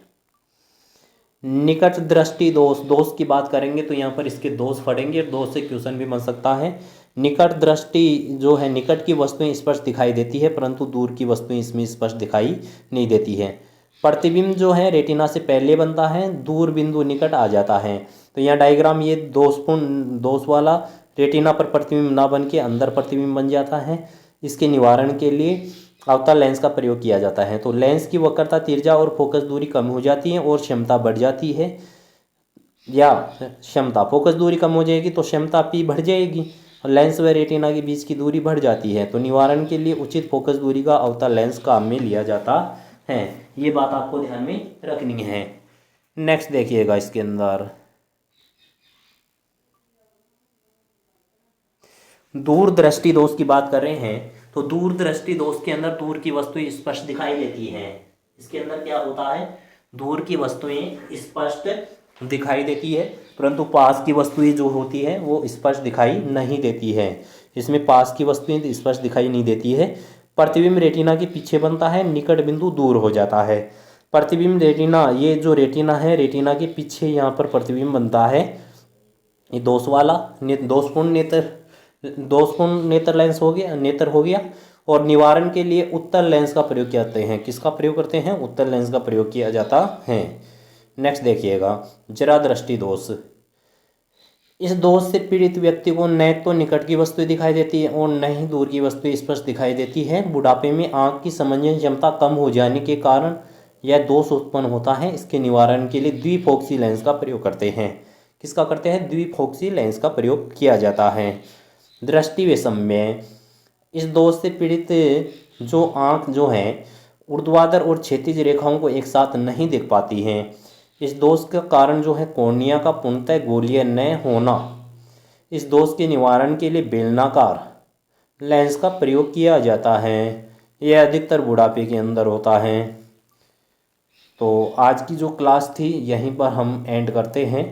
निकट दृष्टि दोष। दोष की बात करेंगे तो यहाँ पर इसके दोष पढ़ेंगे, और दोष से क्वेश्चन भी बन सकता है। निकट दृष्टि जो है, निकट की वस्तुएं स्पष्ट दिखाई देती है परंतु दूर की वस्तुएं इसमें स्पष्ट दिखाई नहीं देती है। प्रतिबिंब जो है रेटिना से पहले बनता है, दूर बिंदु निकट आ जाता है। तो यहाँ डायग्राम ये दोष वाला, रेटिना पर प्रतिबिंब ना बन के अंदर प्रतिबिंब बन जाता है। इसके निवारण के लिए अवतल लेंस का प्रयोग किया जाता है। तो लेंस की वक्रता तिर्जा और फोकस दूरी कम हो जाती है और क्षमता बढ़ जाती है, या क्षमता, फोकस दूरी कम हो जाएगी तो क्षमता पी बढ़ जाएगी, और लेंस व रेटिना के बीच की दूरी बढ़ जाती है। तो निवारण के लिए उचित फोकस दूरी का अवतल लेंस काम में लिया जाता है। ये बात आपको ध्यान में रखनी है। नेक्स्ट देखिएगा, इसके अंदर दूरदृष्टि दोष की बात कर रहे हैं। तो दूरदृष्टि दोष के अंदर दूर की वस्तुएं स्पष्ट दिखाई देती हैं। इसके अंदर क्या होता है, दूर की वस्तुएं स्पष्ट दिखाई देती है परंतु पास की वस्तुएं जो होती है वो स्पष्ट दिखाई नहीं देती है। इसमें पास की वस्तुएं स्पष्ट दिखाई नहीं देती है। प्रतिबिंब रेटिना के पीछे बनता है, निकट बिंदु दूर हो जाता है। प्रतिबिंब रेटिना, ये जो रेटिना है रेटिना के पीछे यहाँ पर प्रतिबिंब बनता है। ये दोष वाला दोषपूर्ण नेत्र लेंस हो गया, नेत्र हो गया। और निवारण के लिए उत्तल लेंस का प्रयोग करते हैं। किसका प्रयोग करते हैं, उत्तल लेंस का प्रयोग किया जाता है। नेक्स्ट देखिएगा, जरा दृष्टि दोष। इस दोष से पीड़ित व्यक्ति को न तो निकट की वस्तुएं दिखाई देती है और न ही दूर की वस्तुएं स्पष्ट दिखाई देती है। बुढ़ापे में आँख की समंजन क्षमता कम हो जाने के कारण यह दोष उत्पन्न होता है। इसके निवारण के लिए द्विफोक्सी लेंस का प्रयोग करते हैं। किसका करते हैं, द्विफोक्सी लेंस का प्रयोग किया जाता है। दृष्टि वैषम्य। इस दोष से पीड़ित जो आँख जो है ऊर्ध्वाधर और क्षैतिज रेखाओं को एक साथ नहीं देख पाती हैं। इस दोष का कारण जो है कॉर्निया का पूर्णतः गोलीय न होना। इस दोष के निवारण के लिए बेलनाकार लेंस का प्रयोग किया जाता है। यह अधिकतर बुढ़ापे के अंदर होता है। तो आज की जो क्लास थी यहीं पर हम एंड करते हैं।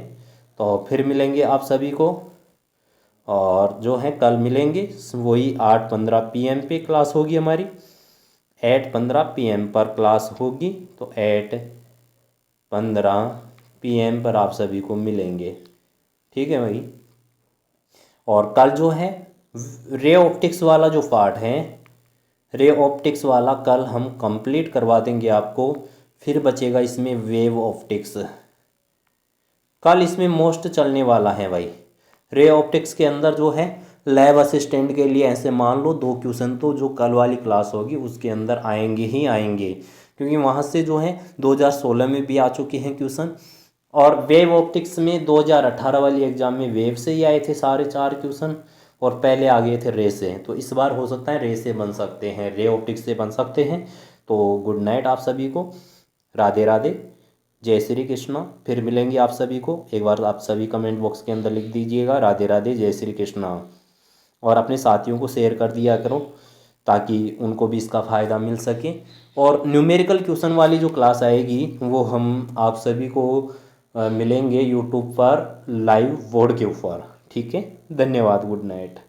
तो फिर मिलेंगे आप सभी को, और जो है कल मिलेंगे वही 8:15 PM पे क्लास होगी हमारी। 8:15 PM पर क्लास होगी, तो 8:15 PM पर आप सभी को मिलेंगे, ठीक है भाई। और कल जो है रे ऑप्टिक्स वाला जो पार्ट है, रे ऑप्टिक्स वाला कल हम कंप्लीट करवा देंगे आपको। फिर बचेगा इसमें वेव ऑप्टिक्स, कल इसमें मोस्ट चलने वाला है भाई। रे ऑप्टिक्स के अंदर जो है लैब असिस्टेंट के लिए ऐसे मान लो 2 क्वेश्चन तो जो कल वाली क्लास होगी उसके अंदर आएंगे ही आएंगे, क्योंकि वहाँ से जो है 2016 में भी आ चुके हैं क्वेश्चन, और वेव ऑप्टिक्स में 2018 वाली एग्जाम में वेव से ही आए थे सारे 4 क्वेश्चन, और पहले आ गए थे रे से। तो इस बार हो सकता है रे से बन सकते हैं, रे ऑप्टिक्स से बन सकते हैं। तो गुड नाइट आप सभी को, राधे राधे, जय श्री कृष्णा। फिर मिलेंगे आप सभी को, एक बार आप सभी कमेंट बॉक्स के अंदर लिख दीजिएगा राधे राधे जय श्री कृष्णा, और अपने साथियों को शेयर कर दिया करो ताकि उनको भी इसका फ़ायदा मिल सके। और न्यूमेरिकल क्वेश्चन वाली जो क्लास आएगी वो हम आप सभी को मिलेंगे यूट्यूब पर लाइव बोर्ड के ऊपर। ठीक है, धन्यवाद, गुड नाइट।